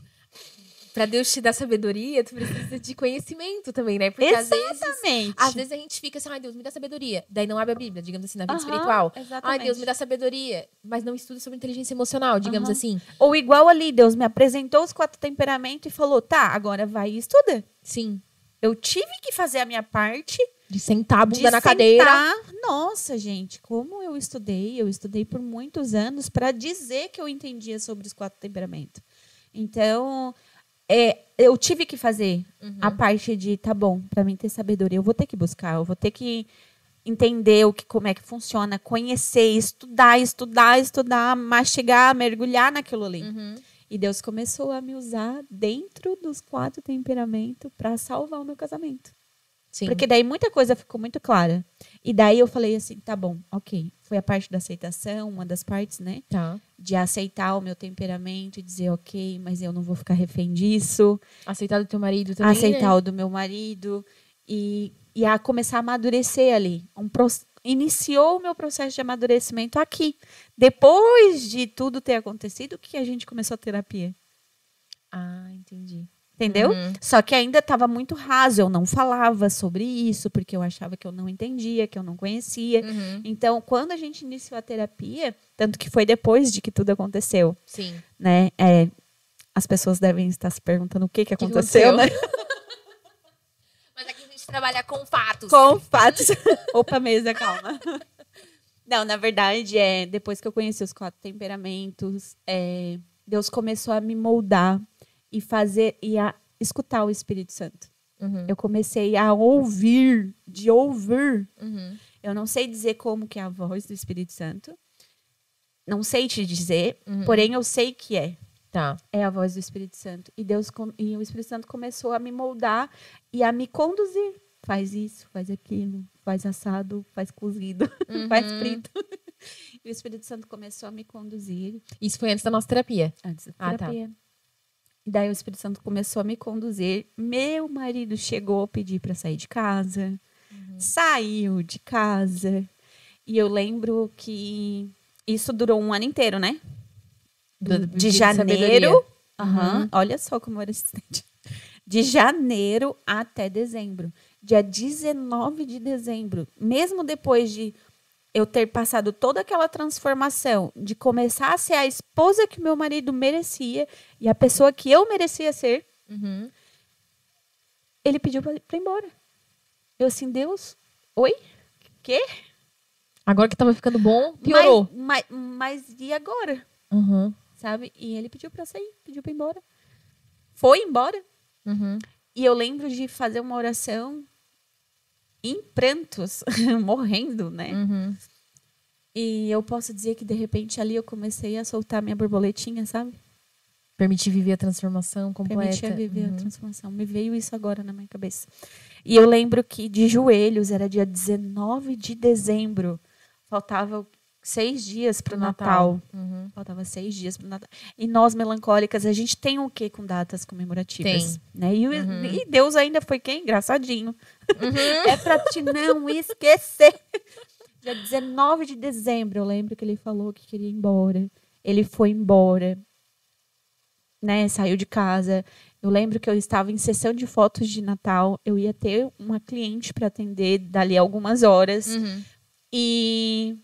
Pra Deus te dar sabedoria, tu precisa de conhecimento também, né? Porque Exatamente. às vezes a gente fica assim, ai, Deus, me dá sabedoria. Daí não abre a Bíblia, digamos assim, na vida espiritual. Exatamente. Ai, Deus, me dá sabedoria. Mas não estuda sobre inteligência emocional, digamos assim. Ou igual ali, Deus me apresentou os 4 temperamentos e falou, tá, agora vai e estuda. Sim. Eu tive que fazer a minha parte, De sentar a bunda de na sentar. cadeira. Nossa, gente, como eu estudei. Eu estudei por muitos anos para dizer que eu entendia sobre os 4 temperamentos. Então, eu tive que fazer a parte de, tá bom, para mim ter sabedoria, eu vou ter que buscar, eu vou ter que entender como é que funciona, conhecer, estudar, mastigar, mergulhar naquilo ali. E Deus começou a me usar dentro dos 4 temperamentos para salvar o meu casamento. Sim. Porque daí muita coisa ficou muito clara. E daí eu falei assim, tá bom, ok. Foi a parte da aceitação, uma das partes, né? Tá. De aceitar o meu temperamento e dizer, ok, mas eu não vou ficar refém disso. Aceitar do teu marido também, Aceitar né? o do meu marido. E a começar a amadurecer ali. Iniciou o meu processo de amadurecimento aqui. Depois de tudo ter acontecido, que a gente começou a terapia. Ah, entendi. Entendeu? Só que ainda estava muito raso. Eu não falava sobre isso, porque eu achava que eu não entendia, que eu não conhecia. Então, quando a gente iniciou a terapia, tanto que foi depois de que tudo aconteceu, Sim. né? As pessoas devem estar se perguntando o que aconteceu, né? Mas aqui a gente trabalha com fatos. Com fatos. Opa, mesa, calma. Não, na verdade, depois que eu conheci os 4 temperamentos, Deus começou a me moldar e a escutar o Espírito Santo. Eu comecei a ouvir. Eu não sei dizer como que é a voz do Espírito Santo. Não sei te dizer, porém eu sei que é. Tá. É a voz do Espírito Santo. E o Espírito Santo começou a me moldar e a me conduzir. Faz isso, faz aquilo, faz assado, faz cozido, faz frito. E o Espírito Santo começou a me conduzir. Isso foi antes da nossa terapia? Antes da Ah, terapia. Tá. E daí o Espírito Santo começou a me conduzir. Meu marido chegou a pedir para sair de casa. Saiu de casa. E eu lembro que isso durou 1 ano inteiro, né? De janeiro. Olha só como era assistente. De janeiro até dezembro. Dia 19 de dezembro. Mesmo depois de eu ter passado toda aquela transformação, de começar a ser a esposa que meu marido merecia e a pessoa que eu merecia ser, ele pediu para ir embora. Eu assim, Deus, oi? Quê? Agora que tava ficando bom, piorou. Mas e agora? Sabe? E ele pediu para sair, pediu para ir embora. Foi embora. E eu lembro de fazer uma oração em prantos, morrendo, né? E eu posso dizer que, de repente, ali eu comecei a soltar minha borboletinha, sabe? Permitir viver a transformação completa. Permitir viver a transformação. Me veio isso agora na minha cabeça. E eu lembro que, de joelhos, era dia 19 de dezembro. Faltava 6 dias para o Natal. Faltava 6 dias para o Natal. E nós, melancólicas, a gente tem o quê com datas comemorativas? Tem. Né? E Deus ainda foi quem? Engraçadinho. É para te não esquecer. Dia 19 de dezembro, eu lembro que ele falou que queria ir embora. Ele foi embora. Né? Saiu de casa. Eu lembro que eu estava em sessão de fotos de Natal. Eu ia ter uma cliente para atender dali a algumas horas. E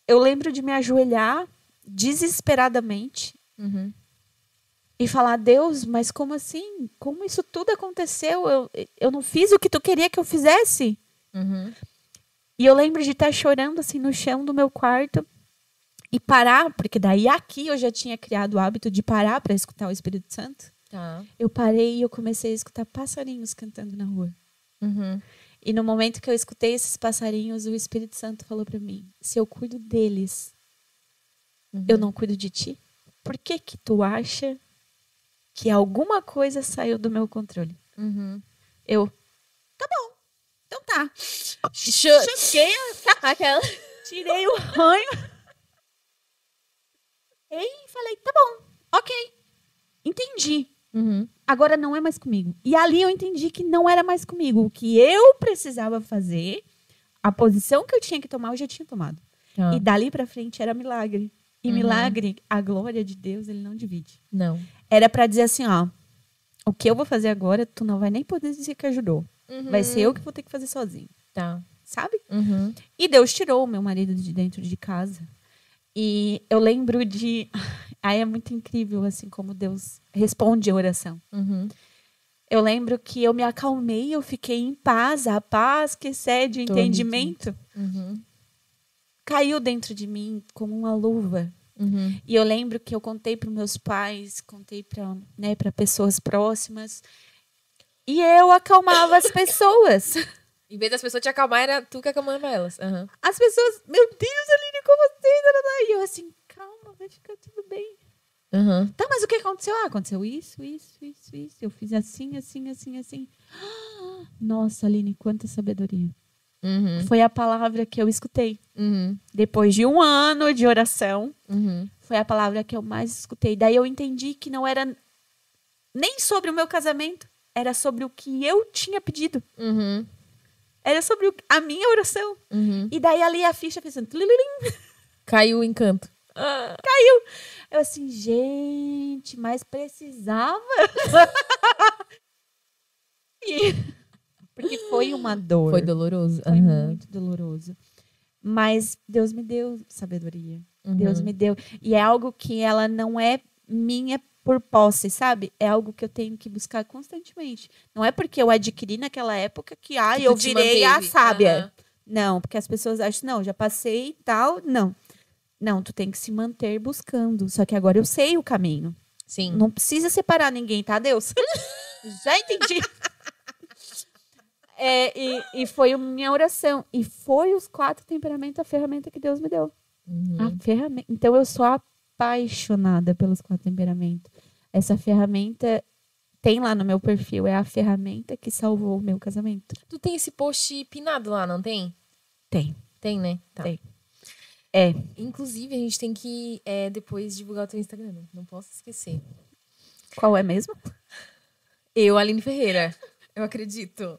eu lembro de me ajoelhar desesperadamente e falar, Deus, mas como assim? Como isso tudo aconteceu? Eu não fiz o que tu queria que eu fizesse? E eu lembro de estar chorando assim no chão do meu quarto e parar, porque daí aqui eu já tinha criado o hábito de parar para escutar o Espírito Santo. Tá. Eu parei e eu comecei a escutar passarinhos cantando na rua. E no momento que eu escutei esses passarinhos, o Espírito Santo falou para mim, se eu cuido deles, eu não cuido de ti? Por que que tu acha que alguma coisa saiu do meu controle? Eu, tá bom, então tá. Choquei aquela, tirei o ranho e falei, tá bom, ok, entendi. Agora não é mais comigo. E ali eu entendi que não era mais comigo. O que eu precisava fazer, a posição que eu tinha que tomar, eu já tinha tomado. E dali pra frente era milagre. E milagre, a glória de Deus, ele não divide. Não. Era pra dizer assim, ó, o que eu vou fazer agora, tu não vai nem poder dizer que ajudou. Vai ser eu que vou ter que fazer sozinho. Tá. Sabe? E Deus tirou o meu marido de dentro de casa. E eu lembro de... Aí é muito incrível, assim, como Deus responde a oração. Eu lembro que eu me acalmei, eu fiquei em paz, a paz que excede o Todo entendimento. Uhum. Caiu dentro de mim como uma luva. Uhum. E eu lembro que eu contei para meus pais, contei para, né, para pessoas próximas. E eu acalmava as pessoas. Em vez das pessoas te acalmar, era tu que acalmava elas. Uhum. As pessoas, meu Deus, Aline, como assim? E eu assim, calma, vai ficar tudo bem. Uhum. Tá, mas o que aconteceu? Ah, aconteceu isso. Eu fiz assim. Nossa, Aline, quanta sabedoria. Uhum. Foi a palavra que eu escutei. Uhum. Depois de 1 ano de oração, Uhum. foi a palavra que eu mais escutei. Daí eu entendi que não era nem sobre o meu casamento, era sobre o que eu tinha pedido. Uhum. Era sobre a minha oração. Uhum. E daí ali a ficha fez assim, tlilim, Caiu o encanto. caiu. Eu assim, gente, mas precisava? Porque foi uma dor. Foi doloroso. Foi Uhum. muito doloroso. Mas Deus me deu sabedoria. Uhum. Deus me deu. E é algo que ela não é minha por posse, sabe? É algo que eu tenho que buscar constantemente. Não é porque eu adquiri naquela época que Que eu tu te virei a manteve. sábia. Uhum. Não, porque as pessoas acham, não, já passei e tal. Não. Não, tu tem que se manter buscando. Só que agora eu sei o caminho. Sim. Não precisa separar ninguém, tá, Deus? Já entendi. E foi a minha oração. E foi os 4 temperamentos a ferramenta que Deus me deu. Uhum. A ferramenta. Então, eu sou apaixonada pelos 4 temperamentos. Essa ferramenta tem lá no meu perfil. É a ferramenta que salvou o meu casamento. Tu tem esse post pinado lá, não tem? Tem. Tem, né? Tá. Tem. É. Inclusive, a gente tem que depois divulgar o teu Instagram. Né? Não posso esquecer. Qual é mesmo? Eu, Aline Ferreira. Eu acredito.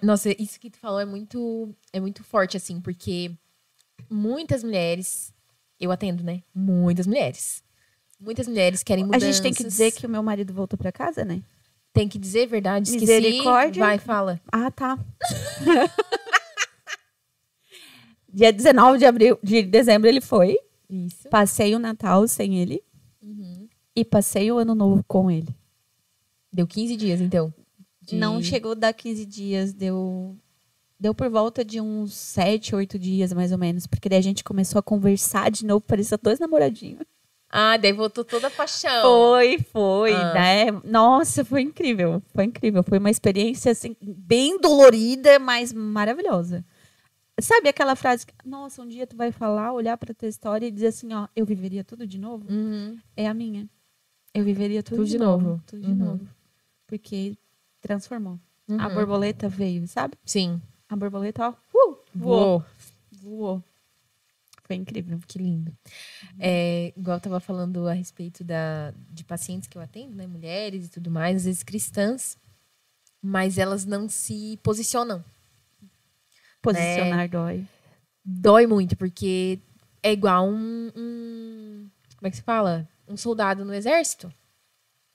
Nossa, isso que tu falou é muito forte, assim, porque muitas mulheres... Eu atendo, né? Muitas mulheres. Muitas mulheres querem A mudanças. gente tem que dizer que o meu marido voltou pra casa, né? Tem que dizer verdade. Esqueci. Misericórdia. Vai, fala. Ah, tá. Dia 19 de dezembro ele foi. Isso. Passei o Natal sem ele. Uhum. E passei o Ano Novo com ele. Deu 15 dias, então. Não chegou a dar 15 dias. Deu por volta de uns 7, 8 dias, mais ou menos. Porque daí a gente começou a conversar de novo. Parecia 2 namoradinhos. Ah, daí voltou toda a paixão. Foi. Né? Nossa, foi incrível. Foi incrível. Foi uma experiência, assim, bem dolorida, mas maravilhosa. Sabe aquela frase que, nossa, um dia tu vai falar, olhar pra tua história e dizer assim, ó, eu viveria tudo de novo? Uhum. É a minha. Eu viveria tudo Tudo de de novo. novo. Tudo de Uhum. novo. Porque transformou. Uhum. A borboleta veio, sabe? Sim. A borboleta, ó, voou. Foi incrível. Que lindo. Igual eu tava falando a respeito de pacientes que eu atendo, né? Mulheres e tudo mais, às vezes cristãs, mas elas não se posicionam. Posicionar dói. Dói muito, porque é igual como é que se fala? Um soldado no exército.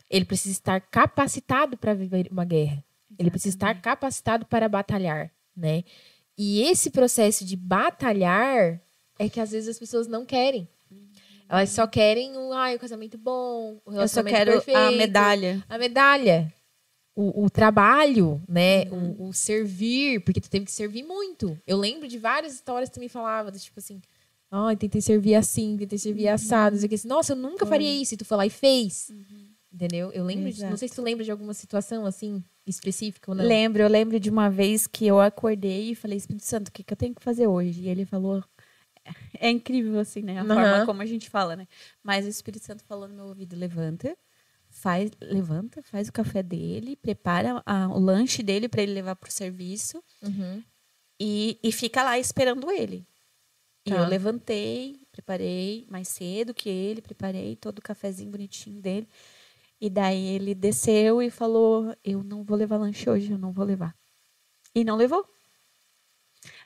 Ele precisa estar capacitado para viver uma guerra. Ele precisa estar capacitado para batalhar, né? E esse processo de batalhar é que às vezes as pessoas não querem. Elas só querem o casamento bom, o Eu só relacionamento quero perfeito. a medalha. A medalha. O trabalho, né? O servir, porque tu teve que servir muito. Eu lembro de várias histórias que tu me falava, tipo assim, tentei servir assim, tentei servir assado. Nossa, eu nunca faria isso. E tu foi lá e fez. Entendeu? Eu lembro não sei se tu lembra de alguma situação assim, específica ou não. Eu lembro de uma vez que eu acordei e falei, Espírito Santo, o que eu tenho que fazer hoje? E ele falou, é incrível assim, né? A forma como a gente fala, né? Mas o Espírito Santo falou no meu ouvido, levanta, faz o café dele, prepara o lanche dele para ele levar pro serviço e fica lá esperando ele. Tá. E eu levantei, preparei mais cedo que ele, preparei todo o cafezinho bonitinho dele. E daí ele desceu e falou, eu não vou levar lanche hoje, eu não vou levar. E não levou.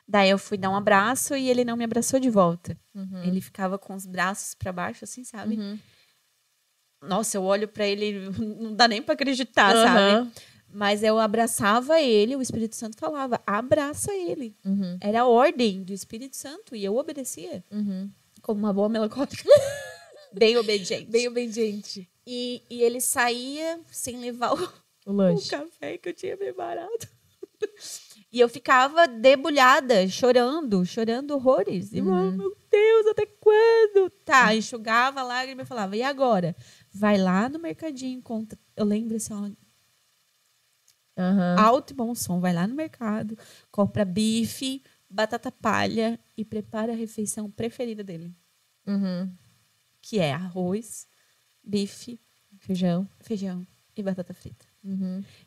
Daí eu fui dar um abraço e ele não me abraçou de volta. Ele ficava com os braços para baixo, assim, sabe? Nossa, eu olho para ele, não dá nem para acreditar, sabe? Mas eu abraçava ele, o Espírito Santo falava, abraça ele. Era a ordem do Espírito Santo e eu obedecia. Como uma boa melancólica. Bem obediente. Bem obediente. E ele saía sem levar O o lanche. café que eu tinha preparado. E eu ficava debulhada, chorando horrores. E, meu Deus, até quando? Tá, enxugava a lágrima e falava, e agora? Vai lá no mercadinho, encontra. Eu lembro assim, ó, alto e bom som. Vai lá no mercado, compra bife, batata palha e prepara a refeição preferida dele. Que é arroz, bife, Feijão. e batata frita.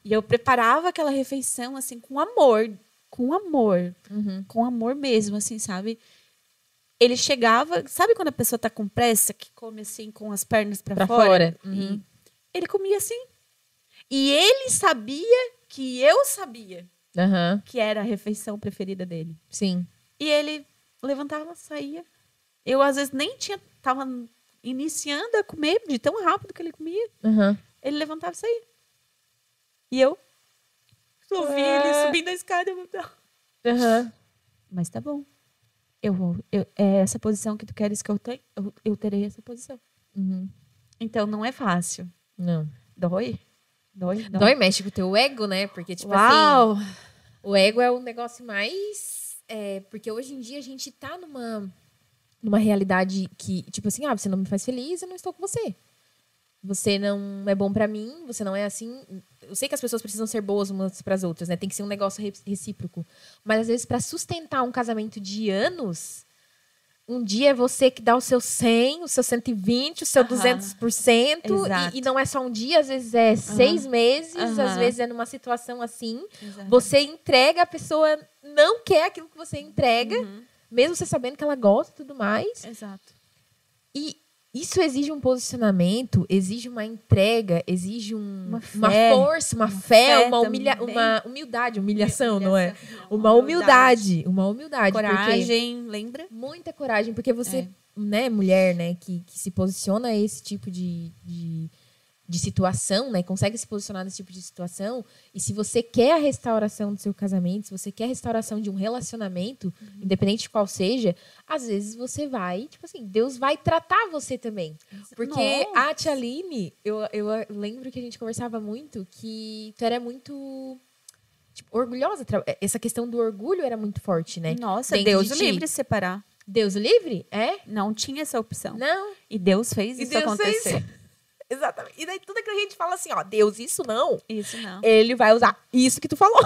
E eu preparava aquela refeição, assim, com amor. Com amor mesmo, assim, sabe? Ele chegava... Sabe quando a pessoa tá com pressa, que come, assim, com as pernas pra fora? E ele comia assim. E ele sabia que eu sabia que era a refeição preferida dele. Sim. E ele levantava, saía. Eu, às vezes, nem tava iniciando a comer, de tão rápido que ele comia. Ele levantava e saía. E eu ouvi ele subindo a escada. Mas tá bom. É essa posição que tu queres que eu tenha? Eu terei essa posição. Então, não é fácil. Não. Dói? Dói, mexe com o teu ego, né? Porque, tipo Uau! assim, o ego é o negócio mais... porque hoje em dia a gente tá numa realidade que, tipo assim, você não me faz feliz, eu não estou com você. Você não é bom pra mim, você não é assim. Eu sei que as pessoas precisam ser boas umas pras outras, né? Tem que ser um negócio recíproco. Mas, às vezes, pra sustentar um casamento de anos, um dia é você que dá o seu 100, o seu 120, o seu 200%. E não é só um dia, às vezes é 6 meses, às vezes é numa situação assim. Você entrega, a pessoa não quer aquilo que você entrega, mesmo você sabendo que ela gosta e tudo mais. Exato. E isso exige um posicionamento, exige uma entrega, exige uma força, uma fé, uma humildade, humilhação, não é? Uma humildade. Coragem, lembra? Muita coragem, porque você, né, mulher, né, que se posiciona a esse tipo de situação, né, consegue se posicionar nesse tipo de situação, e se você quer a restauração do seu casamento, se você quer a restauração de um relacionamento, independente de qual seja, às vezes você vai, tipo assim, Deus vai tratar você também. Porque a Tia Aline, eu lembro que a gente conversava muito, que tu era muito... tipo, orgulhosa. Essa questão do orgulho era muito forte, né? Nossa, Deus o livre de separar. Deus o livre? Não tinha essa opção. Não. E Deus fez isso acontecer. Exatamente. E daí tudo aquilo que a gente fala assim, ó, Deus, isso não. Isso não. Ele vai usar isso que tu falou.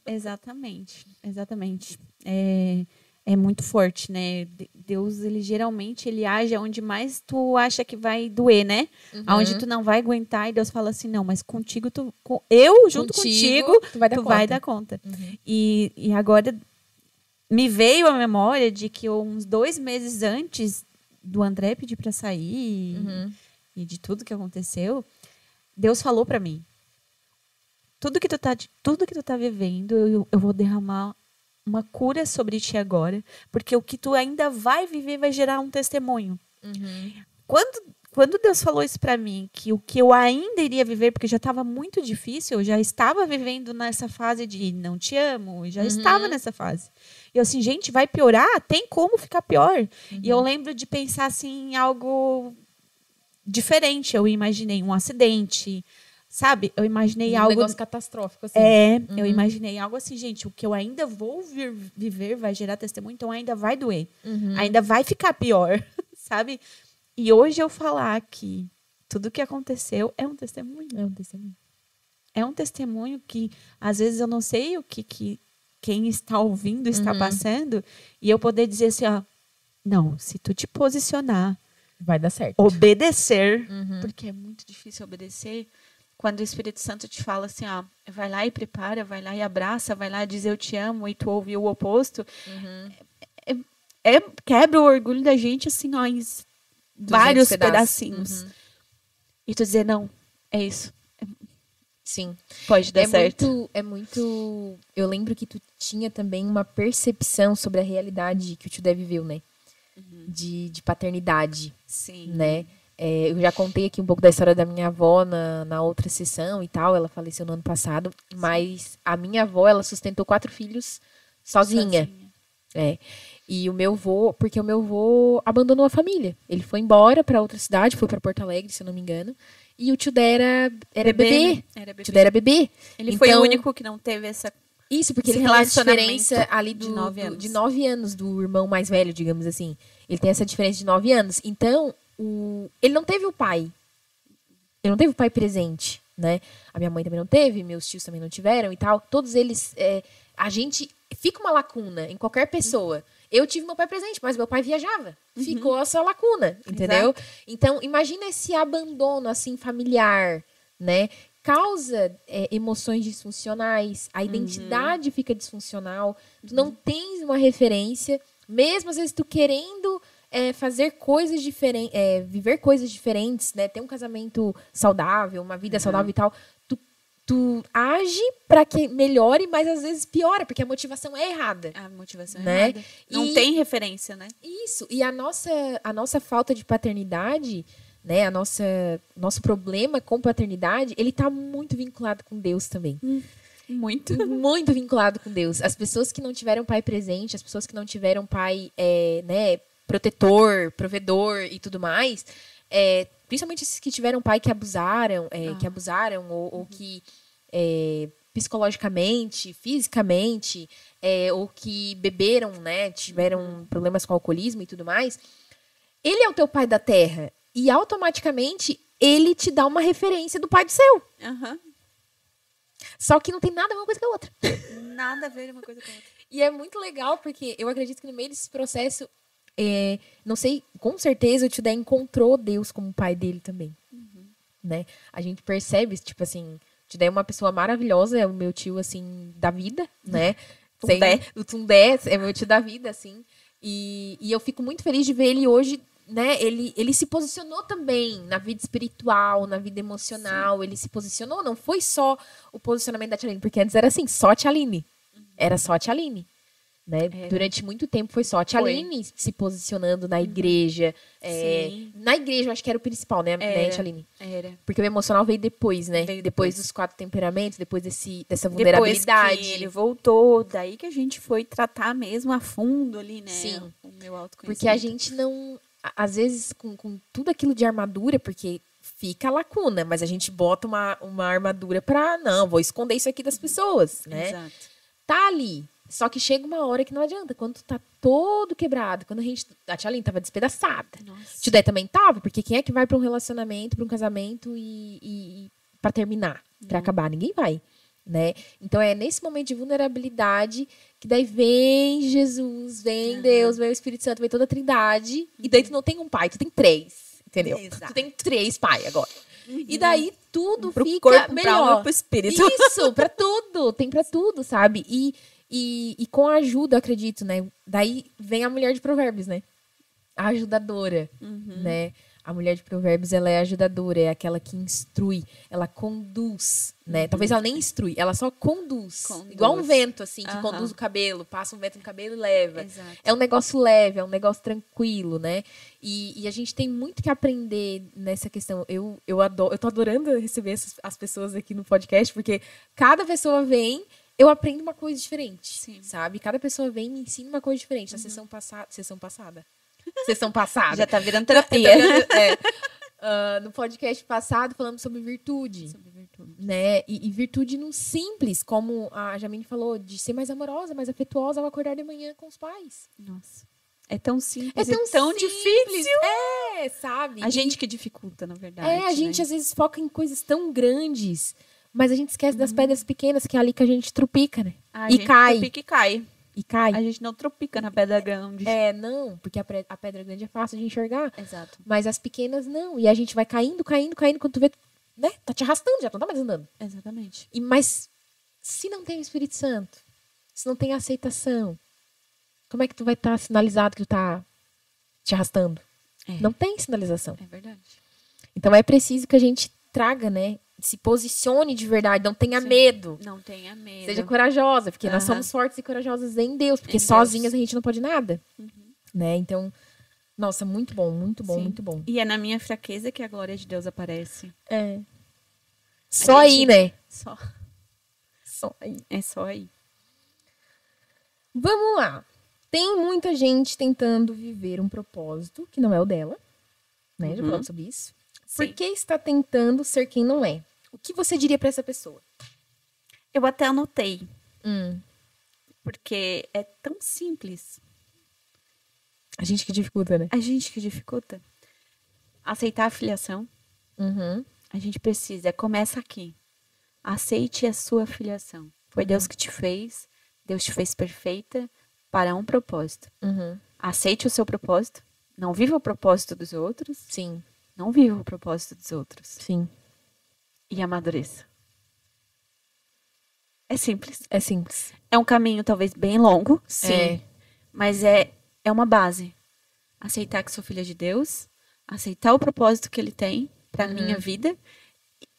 Exatamente. É muito forte, né? Deus, ele geralmente, ele age onde mais tu acha que vai doer, né? Onde tu não vai aguentar, e Deus fala assim, não, mas contigo, eu junto contigo, tu vai dar conta. E agora me veio a memória de que uns 2 meses antes do André pedir para sair e de tudo que aconteceu, Deus falou para mim, tudo que tu tá vivendo, eu vou derramar uma cura sobre ti agora, porque o que tu ainda vai viver vai gerar um testemunho. Quando Deus falou isso para mim, que o que eu ainda iria viver, porque já estava muito difícil, eu já estava vivendo nessa fase de não te amo, já estava nessa fase. E eu assim, gente, vai piorar? Tem como ficar pior? E eu lembro de pensar assim em algo diferente. Eu imaginei um acidente, sabe? Eu imaginei algo... Um negócio catastrófico, assim. Eu imaginei algo assim, gente, o que eu ainda vou viver vai gerar testemunho, então ainda vai doer. Ainda vai ficar pior, sabe? E hoje eu falar que tudo que aconteceu é um testemunho. É um testemunho que, às vezes, eu não sei o que quem está ouvindo está passando, e eu poder dizer assim, ó, não, se tu te posicionar, vai dar certo. Obedecer, porque é muito difícil obedecer, quando o Espírito Santo te fala assim, ó, vai lá e prepara, vai lá e abraça, vai lá dizer eu te amo, e tu ouve o oposto, quebra o orgulho da gente, assim, ó, em vários pedacinhos. E tu dizer, não, é isso. Sim. Pode dar certo. É muito... Eu lembro que tu tinha também uma percepção sobre a realidade que o tio Dé viveu, né? De paternidade. Sim. Né? Eu já contei aqui um pouco da história da minha avó na outra sessão e tal. Ela faleceu no ano passado. Mas a minha avó, ela sustentou 4 filhos sozinha. E porque o meu avô abandonou a família. Ele foi embora pra outra cidade, foi pra Porto Alegre, se eu não me engano. E o tio Dé era bebê. Né? Era O bebê. tio Dé era bebê. Ele foi o Então, único que não teve Isso, porque esse ele tem a relacionamento diferença ali de 9 anos. de 9 anos do irmão mais velho, digamos assim. Ele tem essa diferença de 9 anos. Então, ele não teve o pai. Ele não teve o pai presente, né? A minha mãe também não teve, meus tios também não tiveram e tal. Todos eles, a gente fica uma lacuna em qualquer pessoa. Eu tive meu pai presente, mas meu pai viajava. Ficou essa lacuna, entendeu? Exato. Então, imagina esse abandono assim familiar, né? Causa emoções disfuncionais, a identidade fica disfuncional, tu não tens uma referência, mesmo às vezes tu querendo fazer coisas diferentes, viver coisas diferentes, né? Ter um casamento saudável, uma vida saudável e tal, tu age para que melhore, mas às vezes piora, porque a motivação é errada. A motivação Né? errada. Não tem referência, né? Isso. E a nossa falta de paternidade, né? Nosso problema com paternidade, ele tá muito vinculado com Deus também. Muito. Muito vinculado com Deus. As pessoas que não tiveram pai presente, as pessoas que não tiveram pai, né, protetor, provedor e tudo mais, principalmente esses que tiveram pai que abusaram, ou que psicologicamente, fisicamente, ou que beberam, né, tiveram problemas com alcoolismo e tudo mais, ele é o teu pai da terra e automaticamente ele te dá uma referência do pai do céu. Aham. Só que não tem nada a ver uma coisa com a outra. Nada a ver uma coisa com a outra. E é muito legal, porque eu acredito que no meio desse processo, não sei, com certeza o tio Dé encontrou Deus como pai dele também. Né? A gente percebe, tipo assim, o tio Dé é uma pessoa maravilhosa, é o meu tio, assim, da vida, né? O Tundé é meu tio da vida, assim. E eu fico muito feliz de ver ele hoje, né? Ele se posicionou também na vida espiritual, na vida emocional. Ele se posicionou, não foi só o posicionamento da Tia Aline, porque antes era assim, só a Tia Aline. Era só a Tia Aline. Né? Durante muito tempo foi só a Tia Aline se posicionando na igreja. Na igreja eu acho que era o principal, né, Tia Aline? Era. Porque o emocional veio depois, né? Veio depois depois. dos 4 temperamentos, depois dessa Depois vulnerabilidade. que ele voltou, daí que a gente foi tratar mesmo a fundo ali, né? Sim. O meu autoconhecimento. Porque a gente não... Às vezes, com tudo aquilo de armadura, porque fica a lacuna, mas a gente bota uma armadura pra... Não, vou esconder isso aqui das pessoas, né? Exato. Tá ali. Só que chega uma hora que não adianta. Quando tu tá todo quebrado, quando a Tia Aline tava despedaçada. Nossa. O tio Dé também tava, porque quem é que vai pra um relacionamento, pra um casamento e pra terminar, pra acabar? Ninguém vai, né? Então é nesse momento de vulnerabilidade que daí vem Jesus, vem Deus, vem o Espírito Santo, vem toda a Trindade. E daí tu não tem um pai, tu tem 3, entendeu? Exato. Tu tem 3 pai agora. E daí tudo Pro fica corpo, melhor. pra alma e pro espírito. Isso, pra tudo. Tem pra tudo, sabe? E com a ajuda, eu acredito, né? Daí vem a mulher de Provérbios, né? A ajudadora, né? A mulher de Provérbios, ela é ajudadora, é aquela que instrui, ela conduz, né? Talvez ela nem instrui, ela só conduz. Igual um vento, assim, que conduz o cabelo, passa um vento no cabelo e leva. Exato. É um negócio leve, é um negócio tranquilo, né? E a gente tem muito que aprender nessa questão. Eu tô adorando receber as pessoas aqui no podcast, porque cada pessoa vem, eu aprendo uma coisa diferente, Sim. sabe? Cada pessoa vem e me ensina uma coisa diferente. Na sessão passada. Sessão passada. Já tá virando terapia. No podcast passado falamos sobre virtude. Né? E virtude no simples, como a Jamine falou, de ser mais amorosa, mais afetuosa ao acordar de manhã com os pais. Nossa. É tão simples, É tão simples. difícil. Sabe? A gente que dificulta, na verdade. A gente né? às vezes foca em coisas tão grandes, mas a gente esquece das pedras pequenas, que é ali que a gente trupica, né? A E gente cai. tropica e cai. E cai. A gente não tropica na pedra grande. Não, porque a pedra grande é fácil de enxergar. Exato. Mas as pequenas não. E a gente vai caindo, quando tu vê, né? Tá te arrastando, já não tá mais andando. Exatamente. Mas se não tem o Espírito Santo, se não tem aceitação, como é que tu vai estar sinalizado que tu tá te arrastando? Não tem sinalização. É verdade. Então é preciso que a gente traga, né? Se posicione de verdade, não tenha medo. Não tenha medo. Seja corajosa, porque nós somos fortes e corajosas em Deus, porque sozinhas a gente não pode nada. Né? Então, nossa, muito bom, muito bom, Sim. muito bom. E é na minha fraqueza que a glória de Deus aparece. Só aí, né? Só aí. É só aí. Vamos lá. Tem muita gente tentando viver um propósito que não é o dela, né? Já falamos sobre isso. Por Sim. que está tentando ser quem não é? O que você diria pra essa pessoa? Eu até anotei, Hum, porque é tão simples. a gente que dificulta, né? A gente que dificulta. Aceitar a filiação. Uhum. A gente precisa. Começa aqui. Aceite a sua filiação. Foi Deus que te fez. Deus te fez perfeita para um propósito. Uhum. Aceite o seu propósito. Não viva o propósito dos outros. Sim, Não viva o propósito dos outros. sim. E amadureça. É simples. É simples. É um caminho talvez bem longo, sim. É. Mas é uma base. Aceitar que sou filha de Deus. Aceitar o propósito que Ele tem para minha vida.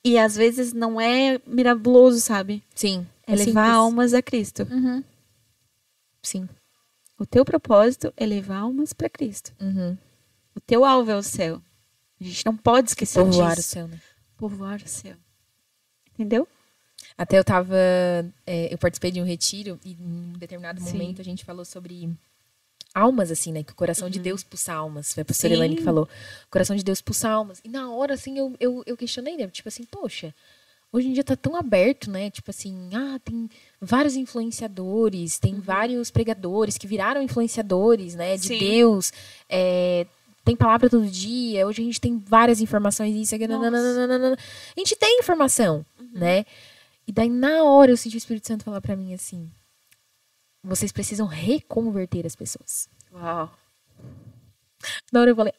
E às vezes não é mirabuloso, sabe? Sim. É levar almas a Cristo. Uhum. Sim. O teu propósito é levar almas para Cristo. Uhum. O teu alvo é o céu. A gente não pode esquecer Povoar o disso. céu, né? Povoar o céu. Entendeu? Até eu participei de um retiro e em um determinado Sim. momento a gente falou sobre almas, assim, né? Que o coração de Deus pulsa almas. Foi a pastora Sim. Elaine que falou. O coração de Deus pulsa almas. E na hora, assim, eu questionei, né? Tipo assim, poxa, hoje em dia tá tão aberto, né? Tipo assim, tem vários influenciadores, tem vários pregadores que viraram influenciadores, né? De Sim. Deus. Tem palavra todo dia. Hoje a gente tem várias informações. Isso aqui, nananana. A gente tem informação, né? E daí, na hora, eu senti o Espírito Santo falar pra mim assim: vocês precisam reconverter as pessoas. Uau. Na hora eu falei: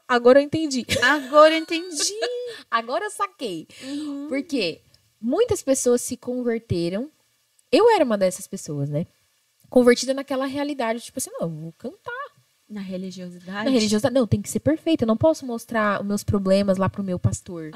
agora eu entendi. Agora eu entendi. Agora eu saquei. Porque muitas pessoas se converteram. Eu era uma dessas pessoas, né? Convertida naquela realidade, tipo assim, não, eu vou cantar. Na religiosidade. Na religiosidade, não, tem que ser perfeita. Eu não posso mostrar os meus problemas lá pro meu pastor.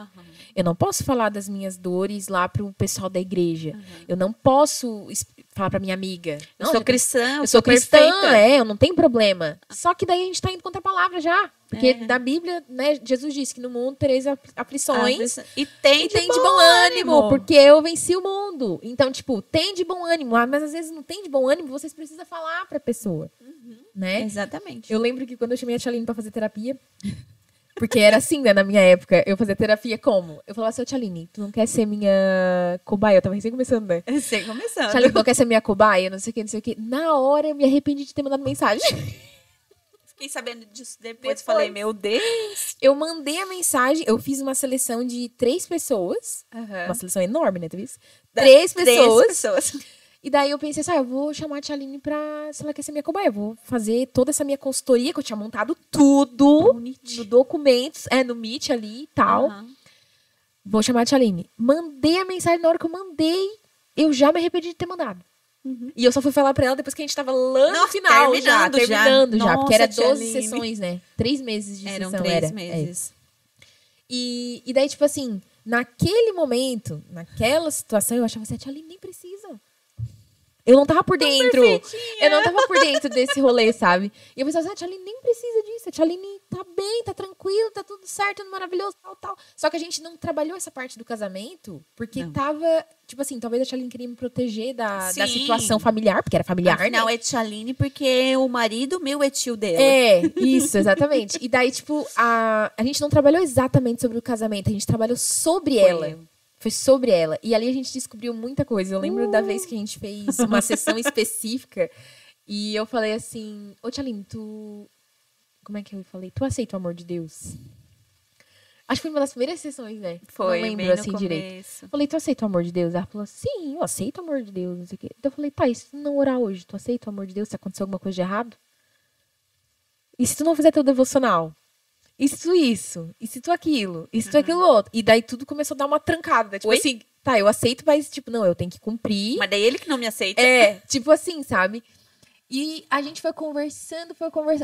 Eu não posso falar das minhas dores lá pro pessoal da igreja. Eu não posso falar pra minha amiga. Eu Não, sou cristã, eu sou cristã, perfeita. eu não tenho problema. Só que daí a gente tá indo contra a palavra já. Porque da Bíblia, né, Jesus disse que no mundo tereis aflições. E tem de bom ânimo, porque eu venci o mundo. Então, tipo, tem de bom ânimo. Mas às vezes não tem de bom ânimo, vocês precisam falar pra pessoa. Né? Exatamente. Eu lembro que quando eu chamei a Tia Aline pra fazer terapia, porque era assim, né, na minha época, eu fazia terapia como? Eu falava assim, ô Tia Aline, tu não quer ser minha cobaia? Eu tava recém começando, né? Sei começando. Tia Aline, tu não quer ser minha cobaia? Não sei o que, não sei o que. Na hora eu me arrependi de ter mandado mensagem. Fiquei sabendo disso depois. Falei, meu Deus. Eu mandei a mensagem, eu fiz uma seleção de 3 pessoas. Uma seleção enorme, né, tu viu? 3 pessoas. E daí eu pensei assim, eu vou chamar a Tia Aline pra, se ela quer ser minha cobaia. Eu vou fazer toda essa minha consultoria, que eu tinha montado tudo no documentos, no Meet ali e tal. Vou chamar a Tia Aline. Mandei a mensagem, na hora que eu mandei, eu já me arrependi de ter mandado. E eu só fui falar pra ela depois que a gente tava lá no final, terminando já. Porque era 12 sessões, né? 3 meses de Eram sessão. 3 meses. E daí, tipo assim, naquele momento, naquela situação, eu achava assim, a Tia Aline nem precisa. Eu não tava por dentro. Eu não tava por dentro desse rolê, sabe? E eu pensava assim, a Tia Aline nem precisa disso. A Tia Aline tá bem, tá tranquilo, tá tudo certo, tudo maravilhoso, tal. Só que a gente não trabalhou essa parte do casamento, porque tava... Tipo assim, talvez a Tia Aline queria me proteger da situação familiar, porque era familiar, Afinal, né? é Tia Aline porque o marido meu é tio dela. Isso, exatamente. E daí, tipo, a gente não trabalhou exatamente sobre o casamento, a gente trabalhou sobre ela. Foi sobre ela. E ali a gente descobriu muita coisa. Eu lembro da vez que a gente fez uma sessão específica e eu falei assim, ô Tia Aline, tu... Como é que eu falei? Tu aceita o amor de Deus? Acho que foi uma das primeiras sessões, né? Foi, não lembro bem no assim direito. Eu falei, tu aceita o amor de Deus? Ela falou, sim, eu aceito o amor de Deus. Não sei o quê. Então eu falei, tá, e se tu não orar hoje, tu aceita o amor de Deus se acontecer alguma coisa de errado? E se tu não fizer teu devocional? E se tu isso? E se tu aquilo? E se tu aquilo outro? E daí tudo começou a dar uma trancada. Né? Tipo assim, tá, eu aceito, mas tipo, não, eu tenho que cumprir. Mas daí ele que não me aceita. Tipo assim, sabe? E a gente foi conversando.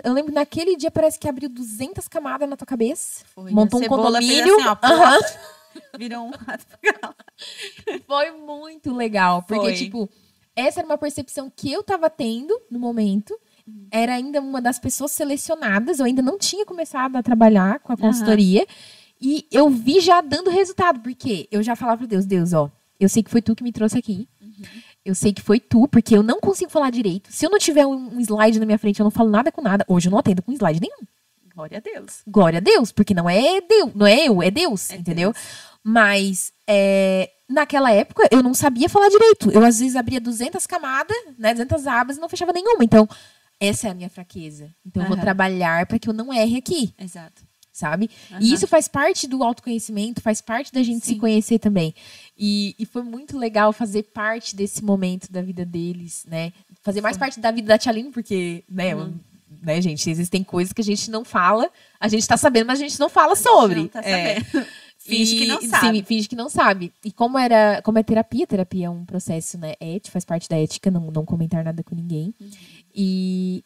Eu lembro que naquele dia parece que abriu 200 camadas na tua cabeça. Foi, montou um condomínio. Assim, virou um rato. Foi muito legal. Porque, tipo, essa era uma percepção que eu tava tendo no momento. Era ainda uma das pessoas selecionadas. Eu ainda não tinha começado a trabalhar com a consultoria. E eu vi já dando resultado. Porque eu já falava pra Deus, ó, eu sei que foi tu que me trouxe aqui. Eu sei que foi tu, porque eu não consigo falar direito. Se eu não tiver um slide na minha frente, eu não falo nada com nada. Hoje eu não atendo com slide nenhum. Glória a Deus. Glória a Deus, porque não é Deus, não é eu, é Deus, entendeu? Deus. Mas naquela época eu não sabia falar direito. Eu às vezes abria 200 camadas, né, 200 abas e não fechava nenhuma. Então, essa é a minha fraqueza. Então, eu vou trabalhar para que eu não erre aqui. Exato. Sabe? E isso faz parte do autoconhecimento, faz parte da gente se conhecer também. E foi muito legal fazer parte desse momento da vida deles, né? Fazer mais parte da vida da Tia Aline, porque, né, gente, existem coisas que a gente não fala, a gente tá sabendo, mas a gente não fala sobre. Não tá sabendo. Finge que não sabe. Sim, finge que não sabe. E como é terapia é um processo, né? Faz parte da ética, não comentar nada com ninguém.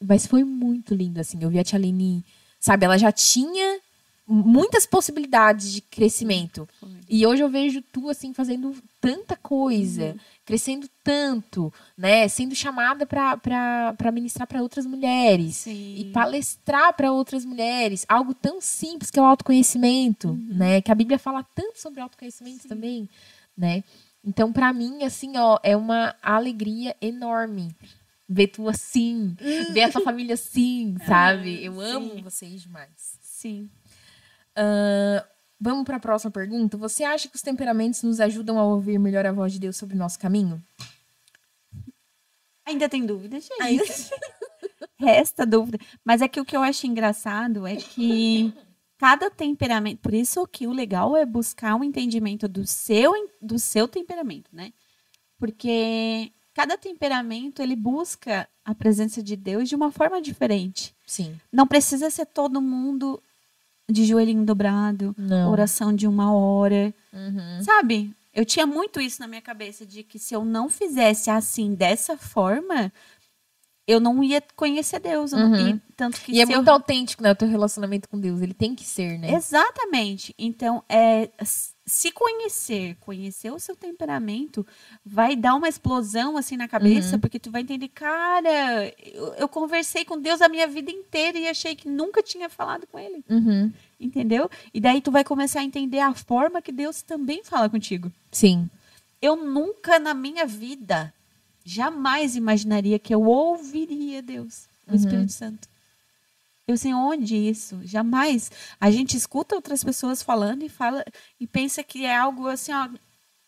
Mas foi muito lindo, assim. Eu vi a Tia Aline, sabe, ela já tinha muitas possibilidades de crescimento. E hoje eu vejo tu, assim, fazendo tanta coisa, crescendo tanto, né? Sendo chamada para ministrar para outras mulheres. E palestrar para outras mulheres. Algo tão simples que é o autoconhecimento, né? Que a Bíblia fala tanto sobre autoconhecimento também, né? Então, para mim, assim, ó, é uma alegria enorme ver tu assim, ver a tua família assim, sabe? Eu amo vocês demais. Sim. Vamos para a próxima pergunta. Você acha que os temperamentos nos ajudam a ouvir melhor a voz de Deus sobre o nosso caminho? Ainda tem dúvida, gente? Resta dúvida. Mas é que o que eu acho engraçado é que cada temperamento... Por isso que o legal é buscar um entendimento do seu temperamento, né? Porque cada temperamento, ele busca a presença de Deus de uma forma diferente. Sim. Não precisa ser todo mundo de joelhinho dobrado, oração de 1 hora, sabe? Eu tinha muito isso na minha cabeça, de que se eu não fizesse assim, dessa forma, eu não ia conhecer Deus. Tanto que é muito autêntico, né? O teu relacionamento com Deus, ele tem que ser, né? Exatamente. Então, se conhecer o seu temperamento, vai dar uma explosão assim na cabeça, porque tu vai entender, cara, eu conversei com Deus a minha vida inteira e achei que nunca tinha falado com ele. Entendeu? E daí tu vai começar a entender a forma que Deus também fala contigo. Sim. Eu nunca na minha vida, jamais imaginaria que eu ouviria Deus, o Espírito Santo. Eu sei onde isso? Jamais. A gente escuta outras pessoas falando e pensa que é algo assim, ó,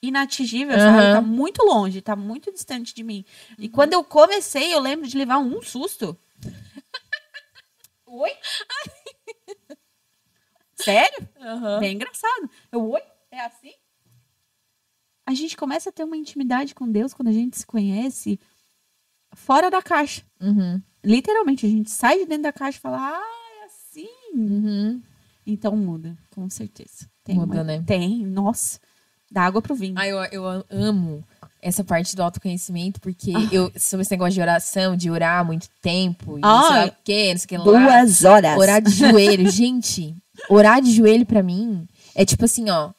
inatingível, sabe? Tá muito longe, tá muito distante de mim. E quando eu comecei, eu lembro de levar um susto. Oi? Sério? Bem engraçado. Oi? É assim? A gente começa a ter uma intimidade com Deus quando a gente se conhece fora da caixa. Literalmente, a gente sai de dentro da caixa e fala, é assim. Então muda, com certeza. Muda, né? Tem, nossa, dá água pro vinho. Eu amo essa parte do autoconhecimento, porque sobre esse negócio de oração, de orar há muito tempo, e não sei o quê, não sei o que lá. 2 horas. Orar de joelho. Gente, orar de joelho pra mim é tipo assim, ó,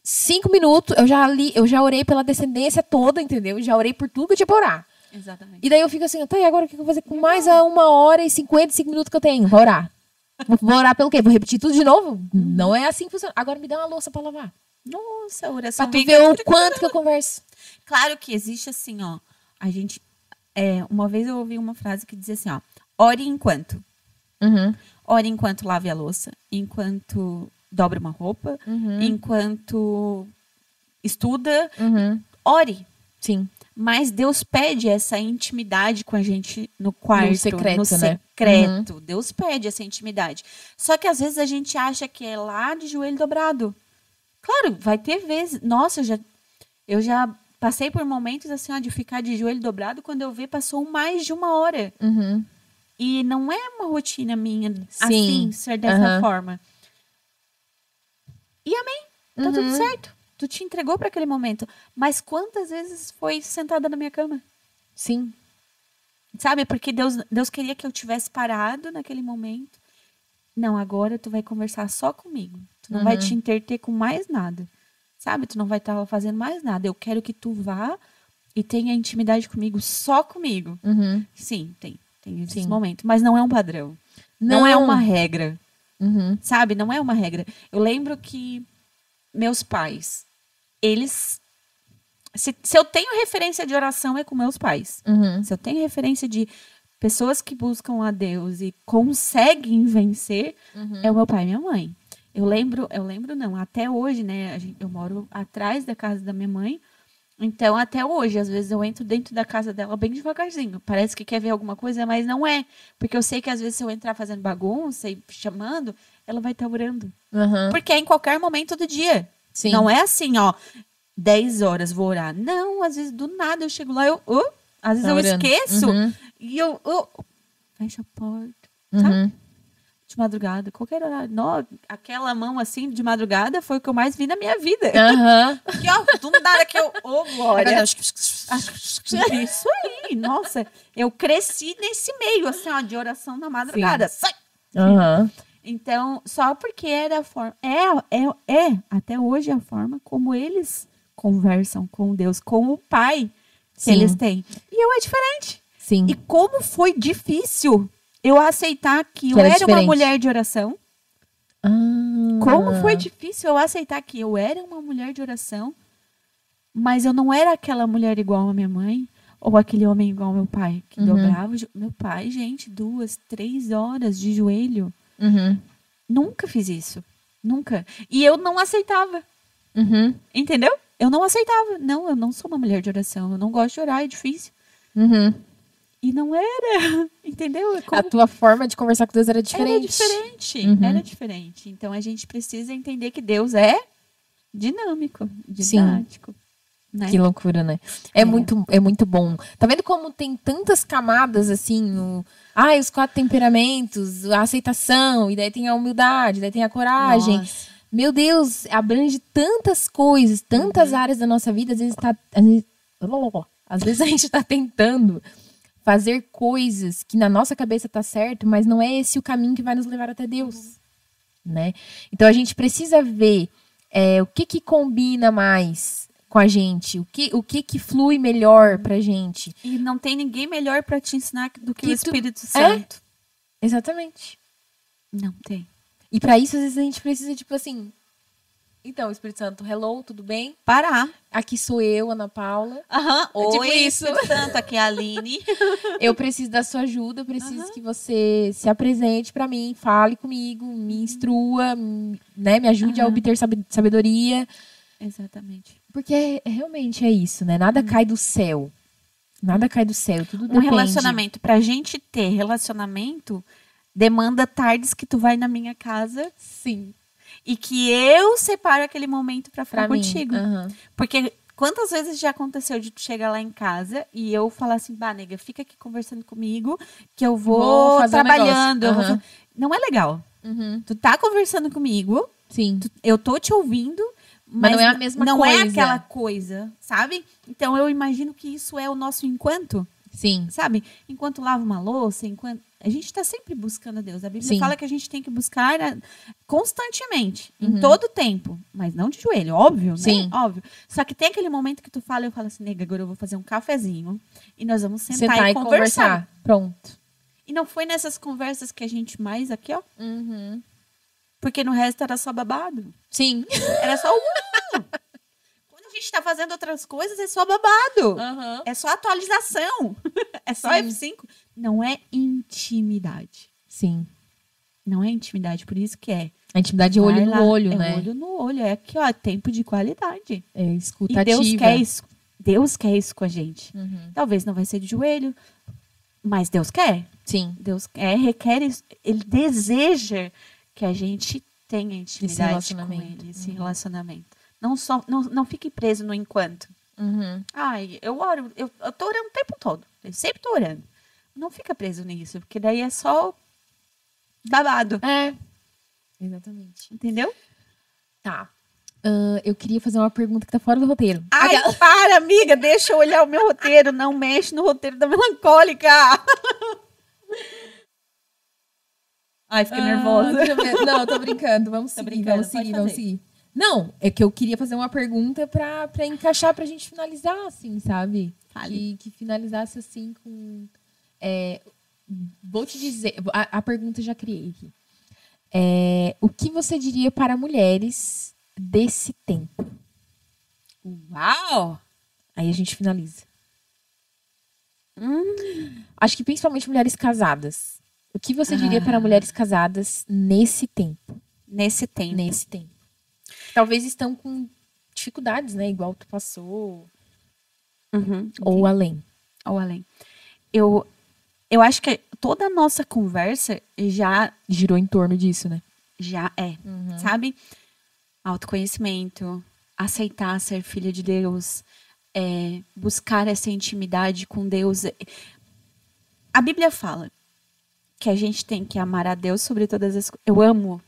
5 minutos, eu já orei pela descendência toda, entendeu? Já orei por tudo que eu tinha pra orar. Exatamente. E daí eu fico assim, tá, e agora o que eu vou fazer com mais a 1 hora e 55 minutos que eu tenho? Vou orar. Vou orar pelo quê? Vou repetir tudo de novo? Não é assim que funciona. Agora me dá uma louça pra lavar. Nossa, oração. Pra tu ver o quanto que eu converso. Claro que existe assim, ó. A gente. Uma vez eu ouvi uma frase que dizia assim, ó. Ore enquanto. Ore enquanto lave a louça. Enquanto dobra uma roupa. Enquanto estuda. Ore. Sim. Mas Deus pede essa intimidade com a gente no quarto, no secreto. Né? Deus pede essa intimidade. Só que às vezes a gente acha que é lá de joelho dobrado. Claro, vai ter vezes. Nossa, eu já passei por momentos assim, ó, de ficar de joelho dobrado. Quando eu vi, passou mais de 1 hora. E não é uma rotina minha assim, ser dessa forma. E amém. Tá tudo certo. Tu te entregou para aquele momento. Mas quantas vezes foi sentada na minha cama? Sim. Sabe? Porque Deus queria que eu tivesse parado naquele momento. Não, agora tu vai conversar só comigo. Tu não vai te interter com mais nada. Sabe? Tu não vai estar fazendo mais nada. Eu quero que tu vá e tenha intimidade comigo, só comigo. Sim, tem esses momentos. Mas não é um padrão. Não é uma regra. Sabe? Não é uma regra. Eu lembro que meus pais, eles Se eu tenho referência de oração, é com meus pais. Uhum. Se eu tenho referência de pessoas que buscam a Deus e conseguem vencer, é o meu pai e minha mãe. Eu lembro não, até hoje, né? Eu moro atrás da casa da minha mãe. Então, até hoje, às vezes eu entro dentro da casa dela bem devagarzinho. Parece que quer ver alguma coisa, mas não é. Porque eu sei que às vezes se eu entrar fazendo bagunça e chamando, ela vai estar orando. Uhum. Porque é em qualquer momento do dia. Sim. Não é assim, ó, 10 horas vou orar. Não, às vezes do nada eu chego lá, às vezes Tá eu orando. esqueço Uhum. e eu fecho a porta, sabe? Uhum. De madrugada, qualquer horário. Não, aquela mão assim de madrugada foi o que eu mais vi na minha vida. Aham. Que, ó, do nada que eu, glória. Isso aí, nossa, eu cresci nesse meio, assim, ó, de oração na madrugada. Sai! Aham. Então, só porque era a forma. Até hoje a forma como eles conversam com Deus, com o Pai que Sim. eles têm. E eu é diferente. Sim. E como foi difícil eu aceitar que eu era era uma diferente. mulher de oração. Ah. Como foi difícil eu aceitar que eu era uma mulher de oração, mas eu não era aquela mulher igual a minha mãe, ou aquele homem igual ao meu pai, que dobrava. Meu pai, gente, 2, 3 horas de joelho. Uhum. Nunca fiz isso. Nunca. E eu não aceitava. Uhum. Entendeu? Eu não aceitava. Não, eu não sou uma mulher de oração. Eu não gosto de orar, é difícil. Uhum. E não era. Entendeu? É como... A tua forma de conversar com Deus era diferente. Era diferente. Uhum. Era diferente. Então a gente precisa entender que Deus é dinâmico, Sim. didático. Né? Que loucura, né? É muito bom. Tá vendo como tem tantas camadas, assim, os 4 temperamentos, a aceitação, e daí tem a humildade, daí tem a coragem. Nossa. Meu Deus, abrange tantas coisas, tantas áreas da nossa vida. Às vezes a gente tá tentando fazer coisas que na nossa cabeça tá certo, mas não é esse o caminho que vai nos levar até Deus, né? Então a gente precisa ver o que combina mais com a gente, o que flui melhor pra gente. E não tem ninguém melhor para te ensinar do que o Que Espírito Santo. Exatamente. Não tem. E pra isso, às vezes, a gente precisa, tipo assim... Então, Espírito Santo, hello, tudo bem? Parar. Aqui sou eu, Ana Paula. Oi, tipo isso. Espírito Santo, aqui é a Aline. Eu preciso da sua ajuda, eu preciso que você se apresente pra mim, fale comigo, me instrua, né? Me ajude a obter sabedoria. Exatamente. Porque realmente é isso, né? Nada cai do céu. Nada cai do céu, tudo depende. Relacionamento. Pra gente ter relacionamento, demanda tardes que tu vai na minha casa. Sim. E que eu separo aquele momento pra ficar Pra mim. contigo. Uhum. Porque quantas vezes já aconteceu de tu chegar lá em casa e eu falar assim, nega, fica aqui conversando comigo que eu vou trabalhando. Não é legal. Uhum. Tu tá conversando comigo. Sim. Eu tô te ouvindo. Mas não é a mesma coisa. Não é aquela coisa, sabe? Então eu imagino que isso é o nosso enquanto. Sim. Sabe? Enquanto lava uma louça, enquanto... A gente está sempre buscando a Deus. A Bíblia fala que a gente tem que buscar constantemente, em todo o tempo. Mas não de joelho, óbvio, Sim. né? Óbvio. Só que tem aquele momento que tu fala e eu falo assim, nega, agora eu vou fazer um cafezinho e nós vamos sentar e conversar. Pronto. E não foi nessas conversas que a gente mais aqui, ó. Uhum. Porque no resto era só babado. Sim. Era só Quando a gente tá fazendo outras coisas, é só babado. Uhum. É só atualização. É só F5. Não é intimidade. Sim. Não é intimidade, por isso que é. A intimidade é olho no olho, né? É olho no olho. É aqui, ó, tempo de qualidade. É escutativa. E Deus quer isso com a gente. Uhum. Talvez não vai ser de joelho, mas Deus quer. Sim. Deus requer isso. Ele deseja que a gente tenha intimidade com ele, esse relacionamento. Não fique preso no enquanto. Uhum. Ai, eu oro, eu tô orando o tempo todo. Eu sempre tô orando. Não fica preso nisso, porque daí é só babado. É. Exatamente. Entendeu? Tá. Eu queria fazer uma pergunta que tá fora do roteiro. Ai, para, amiga, deixa eu olhar o meu roteiro. Não mexe no roteiro da melancólica. Ai, fiquei nervosa. Não, tô brincando. Vamos seguir. Não, é que eu queria fazer uma pergunta pra encaixar pra gente finalizar, assim, sabe? Que finalizasse assim com... vou te dizer... A pergunta eu já criei aqui. O que você diria para mulheres desse tempo? Uau! Aí a gente finaliza. Acho que principalmente mulheres casadas. O que você diria para mulheres casadas nesse tempo? Nesse tempo. Nesse tempo. Talvez estão com dificuldades, né? Igual tu passou. Ou além. Ou além. Eu acho que toda a nossa conversa já Girou em torno disso, né? já é, sabe? Autoconhecimento, aceitar ser filha de Deus, buscar essa intimidade com Deus. A Bíblia fala que a gente tem que amar a Deus sobre todas as coisas. Eu amo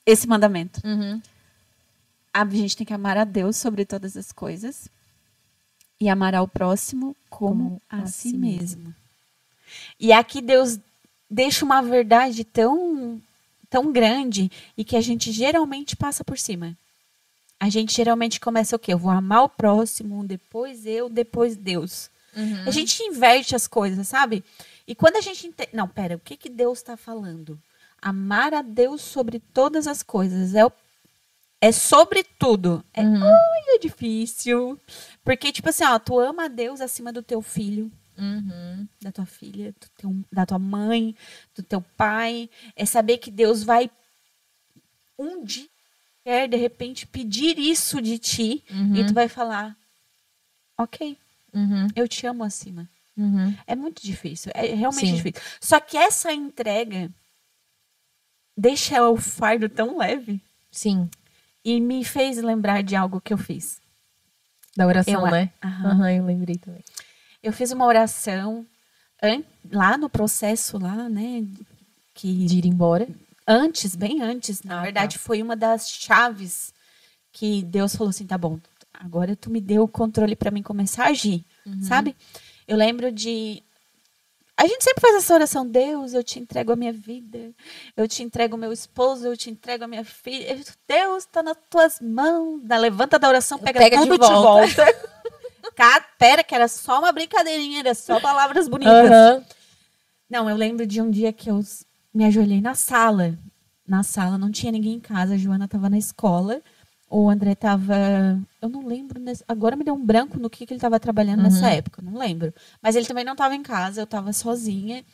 esse mandamento. A gente tem que amar a Deus sobre todas as coisas e amar ao próximo como a si mesmo. E aqui Deus deixa uma verdade tão grande e que a gente geralmente passa por cima. A gente geralmente começa o quê? Eu vou amar o próximo, depois eu, depois Deus. A gente inverte as coisas, sabe? E quando a gente entende... Não, pera, o que Deus está falando? Amar a Deus sobre todas as coisas. É sobre tudo. É difícil. Porque, tipo assim, ó, tu ama a Deus acima do teu filho, da tua filha, da tua mãe, do teu pai. É saber que Deus vai um dia, de repente, pedir isso de ti. E tu vai falar, ok, eu te amo acima. É muito difícil. É realmente difícil. Só que essa entrega deixa o fardo tão leve. Sim. E me fez lembrar de algo que eu fiz. Da oração, né? Eu lembrei também. Eu fiz uma oração lá no processo, lá, né? De ir embora. Antes, bem antes. Na verdade, foi uma das chaves que Deus falou assim, tá bom, agora tu me deu o controle para mim começar a agir, sabe? Eu lembro de... A gente sempre faz essa oração, Deus, eu te entrego a minha vida, eu te entrego o meu esposo, eu te entrego a minha filha. Deus, está nas tuas mãos. Levanta da oração, pega tudo de volta. Cara, pera, que era só uma brincadeirinha, era só palavras bonitas. Não, eu lembro de um dia que eu me ajoelhei na sala. Na sala, não tinha ninguém em casa, a Joana estava na escola. O André estava... Eu não lembro... Agora me deu um branco no que ele estava trabalhando nessa época. Não lembro. Mas ele também não estava em casa. Eu estava sozinha.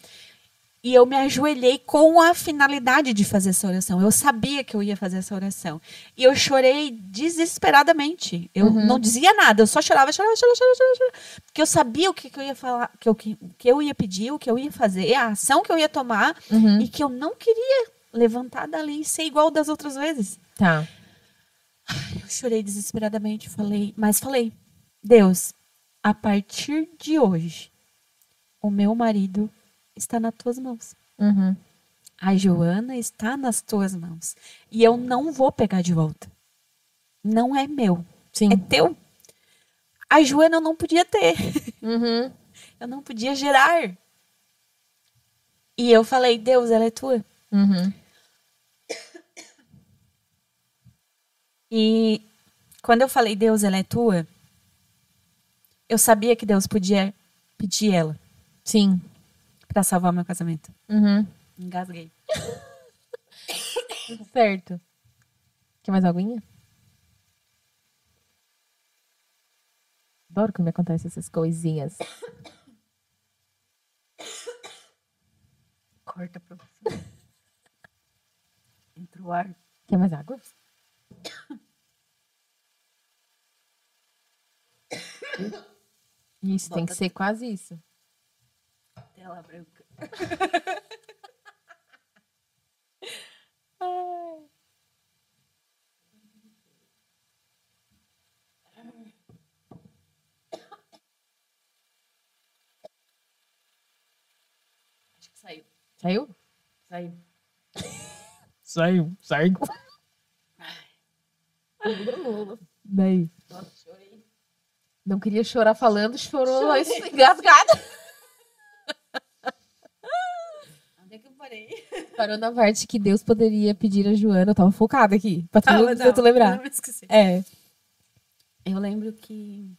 E eu me ajoelhei com a finalidade de fazer essa oração. Eu sabia que eu ia fazer essa oração. E eu chorei desesperadamente. Eu não dizia nada. Eu só chorava. Porque eu sabia o que eu ia falar. O que eu ia pedir, o que eu ia fazer. A ação que eu ia tomar. E que eu não queria levantar dali e ser igual das outras vezes. Tá. Eu chorei desesperadamente, mas falei, Deus, a partir de hoje, o meu marido está nas tuas mãos. A Joana está nas tuas mãos. E eu não vou pegar de volta. Não é meu. Sim. É teu. A Joana eu não podia ter. Eu não podia gerar. E eu falei, Deus, ela é tua. E quando eu falei, Deus, ela é tua, eu sabia que Deus podia pedir ela. Sim. Pra salvar meu casamento. Engasguei. Certo. Quer mais aguinha? Adoro quando me acontecem essas coisinhas. Corta, professor. Entra o ar. Quer mais água? Isso, tem que ser quase isso. Tela branca. Acho que saiu. Saiu? Saiu. Saiu. Daí. Nossa, chorei. Não queria chorar falando, chorou engasgada. Onde é que eu parei? Parou na parte que Deus poderia pedir a Joana. Eu tava focada aqui, pra tu lembrar. Eu não me esqueci. É. Eu lembro que...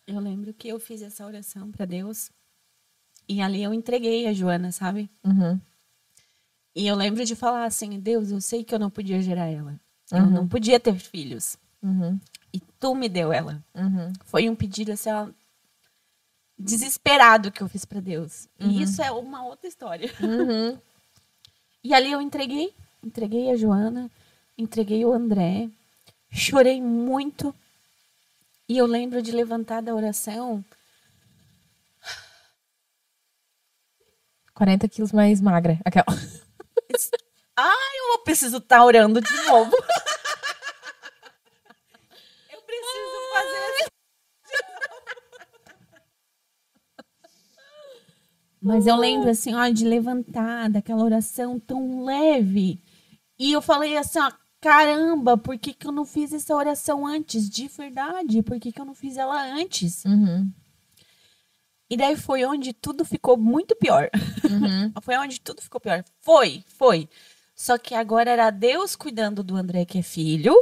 Eu lembro que eu fiz essa oração pra Deus. E ali eu entreguei a Joana, sabe? E eu lembro de falar assim, Deus, eu sei que eu não podia gerar ela. Eu não podia ter filhos. E tu me deu ela. Foi um pedido assim, ó, desesperado que eu fiz pra Deus. E isso é uma outra história. E ali eu entreguei a Joana, entreguei o André, chorei muito. E eu lembro de levantar da oração 40 quilos mais magra. Aquela. eu preciso estar orando de novo. Eu preciso fazer. Mas eu lembro assim, ó, de levantar daquela oração tão leve. E eu falei assim, ó, caramba, por que eu não fiz essa oração antes? De verdade, por que eu não fiz ela antes? E daí foi onde tudo ficou muito pior. Foi onde tudo ficou pior. Foi. Só que agora era Deus cuidando do André, que é filho.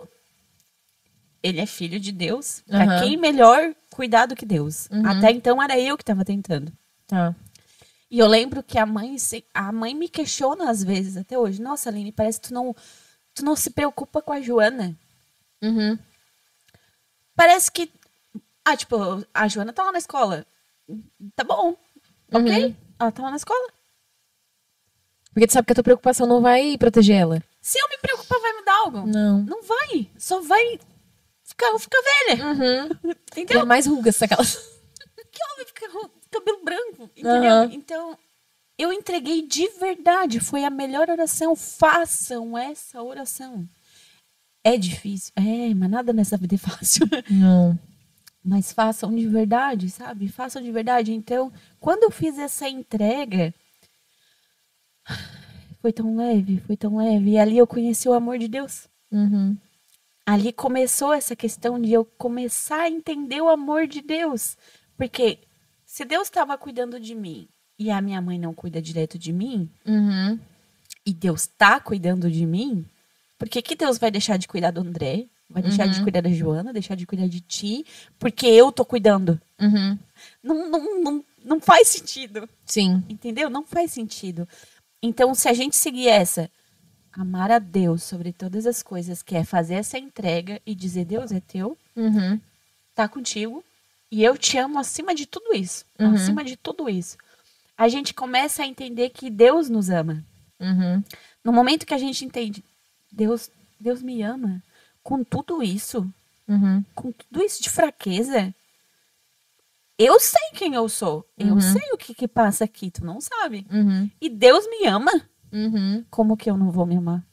Ele é filho de Deus. Pra quem melhor cuidar do que Deus? Até então era eu que tava tentando. Tá. E eu lembro que a mãe me questiona às vezes, até hoje. Nossa, Aline, parece que tu não se preocupa com a Joana. Parece que... tipo, a Joana tá lá na escola. Tá bom. Ok? Ela tá lá na escola. Porque tu sabe que a tua preocupação não vai proteger ela. Se eu me preocupar, vai mudar algo? Não. Não vai. Só vai ficar velha. Entendeu? É mais rugas, aquelas. Que homem fica cabelo branco. Entendeu? Então, eu entreguei de verdade. Foi a melhor oração. Façam essa oração. É difícil. Mas nada nessa vida é fácil. Não. Mas façam de verdade, sabe? Façam de verdade. Então, quando eu fiz essa entrega, foi tão leve. E ali eu conheci o amor de Deus. Ali começou essa questão de eu começar a entender o amor de Deus. Porque se Deus estava cuidando de mim e a minha mãe não cuida direito de mim, e Deus está cuidando de mim, por que Deus vai deixar de cuidar do André? Vai deixar de cuidar da Joana, deixar de cuidar de ti, porque eu tô cuidando. Não faz sentido. Sim. Entendeu? Não faz sentido. Então, se a gente seguir amar a Deus sobre todas as coisas, que é fazer essa entrega e dizer, Deus é teu, tá contigo, e eu te amo acima de tudo isso. Acima de tudo isso. A gente começa a entender que Deus nos ama. No momento que a gente entende, Deus me ama, com tudo isso, com tudo isso de fraqueza, eu sei quem eu sou. Eu sei o que passa aqui, tu não sabe. E Deus me ama. Como que eu não vou me amar?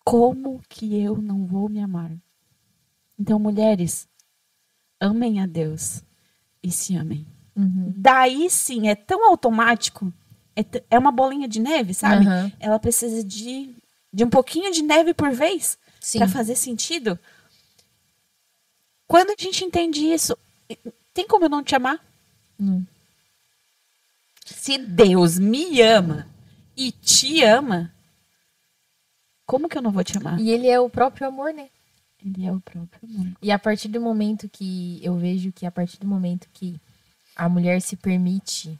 Como que eu não vou me amar? Então, mulheres, amem a Deus e se amem. Daí sim, é tão automático. É uma bolinha de neve, sabe? Ela precisa de um pouquinho de neve por vez para fazer sentido. Quando a gente entende isso, tem como eu não te amar? Se Deus me ama e te ama, como que eu não vou te amar? E ele é o próprio amor, né? Ele é o próprio amor. E a partir do momento que eu vejo que a mulher se permite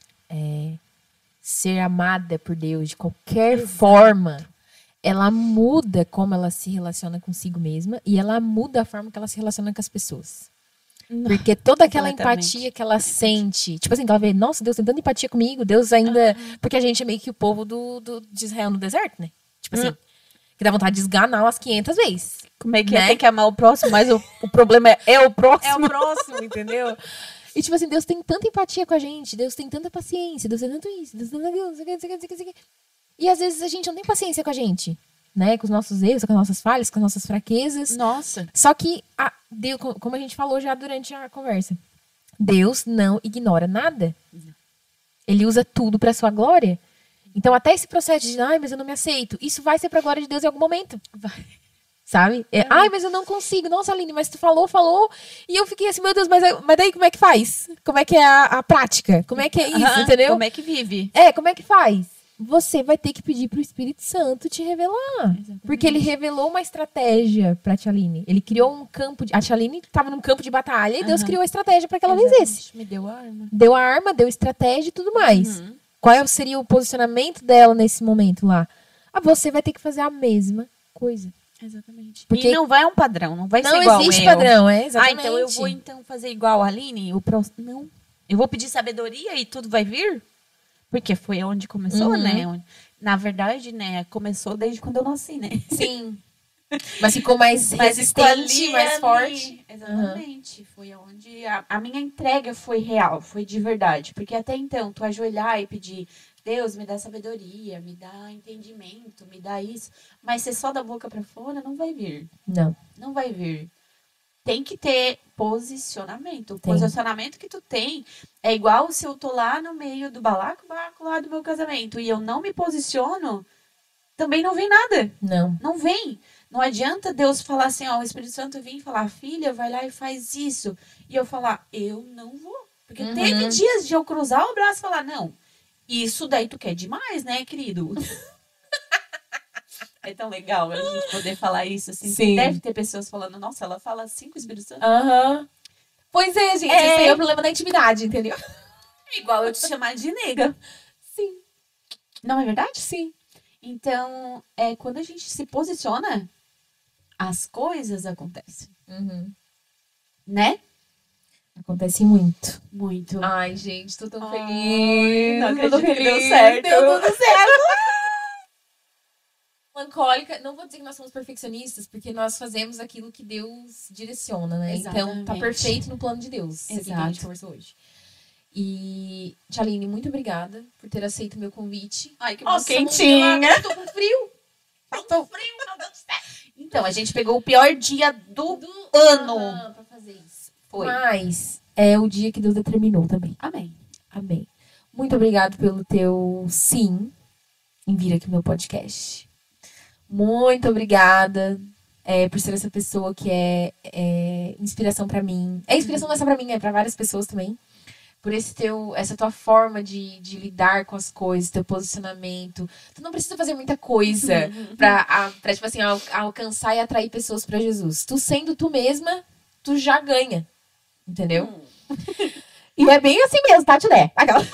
ser amada por Deus de qualquer forma, ela muda como ela se relaciona consigo mesma e ela muda a forma que ela se relaciona com as pessoas. Porque toda aquela empatia que ela sente, tipo assim, que ela vê, nossa, Deus tem tanta empatia comigo, Deus ainda... Porque a gente é meio que o povo de Israel no deserto, né? Tipo assim, que dá vontade de esganar umas 500 vezes. Como é que é? Tem que amar o próximo, mas o problema é o próximo. É o próximo, entendeu? E tipo assim, Deus tem tanta empatia com a gente, Deus tem tanta paciência, Deus tem tanto isso, Deus tem tanto aquilo, não sei o que. E às vezes a gente não tem paciência com a gente, né? Com os nossos erros, com as nossas falhas, com as nossas fraquezas. Nossa. Só que, Deus, como a gente falou já durante a conversa, Deus não ignora nada. Ele usa tudo pra sua glória. Então até esse processo de, mas eu não me aceito, isso vai ser pra glória de Deus em algum momento. Vai. Sabe? Mas eu não consigo. Nossa, Aline, mas tu falou. E eu fiquei assim, meu Deus, mas daí como é que faz? Como é que é a prática? Como é que é isso, entendeu? Como é que vive? Como é que faz? Você vai ter que pedir pro Espírito Santo te revelar. Exatamente. Porque ele revelou uma estratégia pra Tia Aline. Ele criou um campo de... A Tia Aline estava num campo de batalha e Deus criou a estratégia para que ela vencesse. Me deu a arma. Deu a arma, deu estratégia e tudo mais. Qual seria o posicionamento dela nesse momento lá? Você vai ter que fazer a mesma coisa. Exatamente. Porque E não vai um padrão, não vai ser não igual existe eu. padrão, exatamente. Então eu vou então fazer igual a Aline? Não. Eu vou pedir sabedoria e tudo vai vir? Porque foi onde começou, né? Na verdade, né? Começou desde quando eu nasci, né? Sim. Mas ficou mais resistente, mais forte. Exatamente. Foi onde a minha entrega foi real, foi de verdade. Porque até então, tu ajoelhar e pedir, Deus, me dá sabedoria, me dá entendimento, me dá isso. Mas ser só da boca pra fora, não vai vir. Não. Não vai vir. Tem que ter posicionamento. O Tem. posicionamento que tu tem é igual se eu tô lá no meio do balaco lá do meu casamento e eu não me posiciono, também não vem nada. Não. Não vem. Não adianta Deus falar assim, ó, o Espírito Santo vir e falar, filha, vai lá e faz isso. E eu falar, eu não vou. Porque teve dias de eu cruzar o braço e falar, não, isso daí tu quer demais, né, querido? É tão legal a gente poder falar isso, assim. Sim. Deve ter pessoas falando, nossa, ela fala assim com o Espírito Santo. Pois é, gente. Esse aí é o problema da intimidade, entendeu? É igual eu te chamar de nega. Sim. Não é verdade? Sim. Então, quando a gente se posiciona, as coisas acontecem. Né? Acontece muito. Muito. Ai, gente, tô tão feliz. Não acredito tô feliz. que deu certo. Deu tudo certo. Melancólica, não vou dizer que nós somos perfeccionistas, porque nós fazemos aquilo que Deus direciona, né? Exatamente. Então, tá perfeito no plano de Deus. Isso aqui que a gente conversou hoje. E, Tchaline, muito obrigada por ter aceito o meu convite. Ai, que quentinha. Tô com frio. Tô frio, meu Deus do céu. Então, a gente pegou o pior dia do ano. Pra fazer isso. Foi. Mas é o dia que Deus determinou também. Amém. Amém. Muito obrigado pelo teu sim em vir aqui no meu podcast. Muito obrigada por ser essa pessoa que é inspiração pra mim. É inspiração não é só pra mim, é pra várias pessoas também. Por essa tua forma de lidar com as coisas, teu posicionamento. Tu não precisa fazer muita coisa pra tipo assim, alcançar e atrair pessoas pra Jesus. Tu sendo tu mesma, tu já ganha. Entendeu? E é bem assim mesmo, tá, Tilé? Aquela...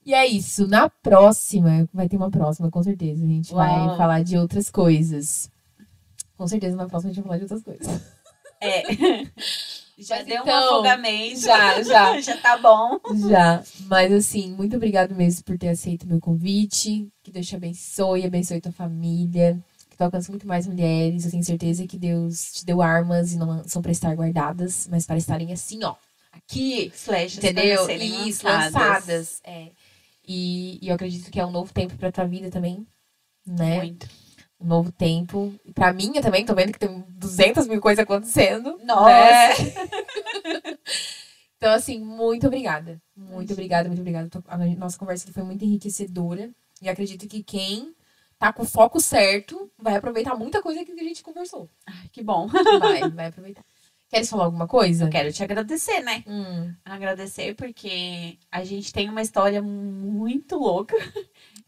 E é isso. Na próxima, vai ter uma próxima, com certeza. A gente vai falar de outras coisas. Com certeza, na próxima a gente vai falar de outras coisas. Já Mas deu um então, afogamento. Já. Já tá bom. Já. Mas assim, muito obrigado mesmo por ter aceito o meu convite. Que Deus te abençoe tua família. Que tu alcance muito mais mulheres. Eu tenho certeza que Deus te deu armas e não são para estar guardadas, mas para estarem assim, ó. Aqui, flechas, entendeu? Para serem Isso, lançadas. E eu acredito que é um novo tempo pra tua vida também, né? Muito. Um novo tempo. E pra mim, eu também tô vendo que tem 200 mil coisas acontecendo. Nossa! Né? Então, assim, muito obrigada. Muito obrigada. A nossa conversa aqui foi muito enriquecedora. E acredito que quem tá com o foco certo vai aproveitar muita coisa que a gente conversou. Ai, que bom. Vai aproveitar. Queres falar alguma coisa? Eu quero te agradecer, né? Agradecer porque a gente tem uma história muito louca.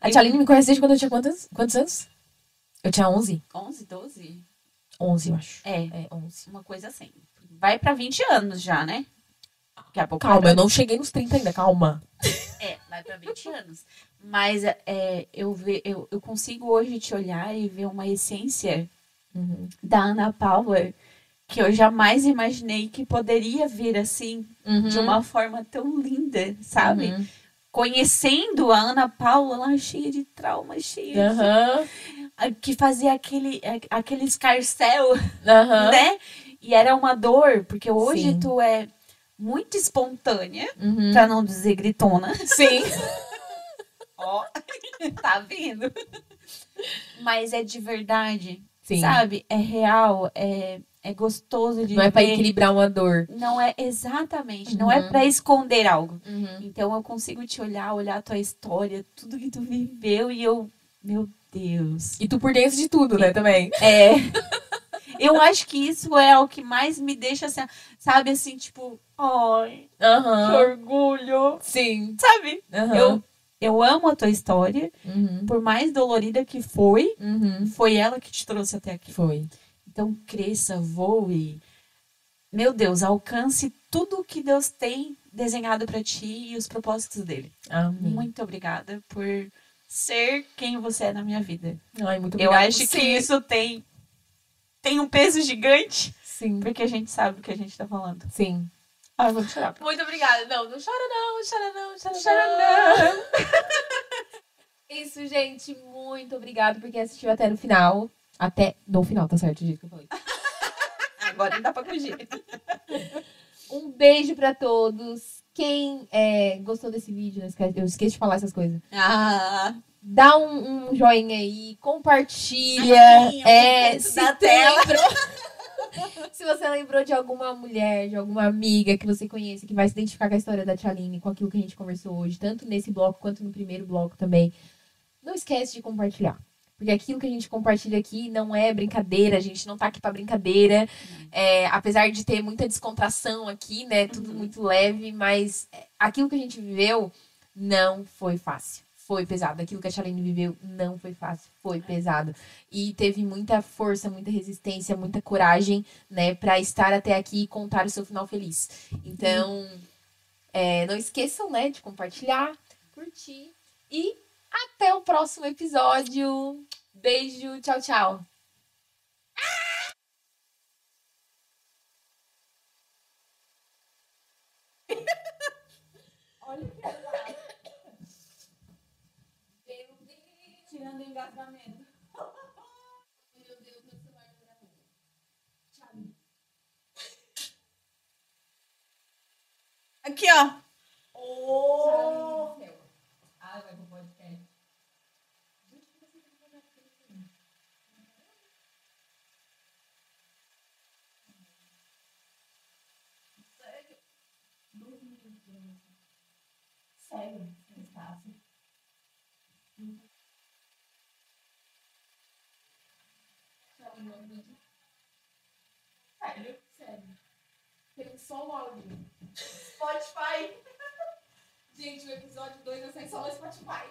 A Tchaline me conhece desde quando eu tinha quantos anos? Eu tinha 11? 11, 12? 11, eu acho. 11. Uma coisa assim. Vai pra 20 anos já, né? Daqui a pouco calma, eu não cheguei nos 30 ainda, calma. Vai pra 20 anos. Mas eu consigo hoje te olhar e ver uma essência da Ana Paula que eu jamais imaginei que poderia vir assim, de uma forma tão linda, sabe? Conhecendo a Ana Paula lá cheia de trauma, cheia de... que fazia aquele escarcel, né? E era uma dor, porque hoje tu é muito espontânea, pra não dizer gritona. Sim. Ó, tá vendo? Mas é de verdade, Sim. sabe? É real, é gostoso de Não é pra ver. equilibrar uma dor. Não é, exatamente. Não é pra esconder algo. Então eu consigo te olhar a tua história, tudo que tu viveu e eu... Meu Deus. E tu por dentro de tudo, né, também. Eu acho que isso é o que mais me deixa assim, sabe, assim, tipo... Ai, que orgulho. Sim. Sabe? Eu amo a tua história. Por mais dolorida que foi, foi ela que te trouxe até aqui. Foi. Então, cresça, voe. meu Deus, alcance tudo o que Deus tem desenhado para ti e os propósitos dele. Amém. Muito obrigada por ser quem você é na minha vida. Ai, muito Eu obrigada. acho que isso tem um peso gigante, Sim. porque a gente sabe do que a gente tá falando. Sim. Ah, eu vou chorar. Muito obrigada. Não, não chora não, chora não, chora não. Chora não. Isso, gente, muito obrigado porque assistiu até no final. Até no final, tá certo o jeito que eu falei. Agora não dá pra fugir. Um beijo pra todos. Quem gostou desse vídeo, eu esqueço de falar essas coisas. Dá um joinha aí, compartilha. Se se você lembrou de alguma mulher, de alguma amiga que você conhece, que vai se identificar com a história da Tia Aline, com aquilo que a gente conversou hoje, tanto nesse bloco quanto no primeiro bloco também, não esquece de compartilhar. Porque aquilo que a gente compartilha aqui não é brincadeira, a gente não tá aqui pra brincadeira. Apesar de ter muita descontração aqui, né? Tudo muito leve, mas aquilo que a gente viveu não foi fácil. Foi pesado. Aquilo que a Shailene viveu não foi fácil. Foi pesado. E teve muita força, muita resistência, muita coragem, né? Pra estar até aqui e contar o seu final feliz. Então, não esqueçam, né? De compartilhar, curtir e até o próximo episódio. Beijo, tchau, tchau. Olha que tirando engasgamento. Meu Deus, meu celular não gravou. Tchau. Aqui, ó. Oh! Ah, vai pro podcast. Sério? 2 minutos. Sério? Não é fácil. Sério? Sério. Tem só o áudio. Spotify. Gente, o episódio 2 vai sair só no Spotify.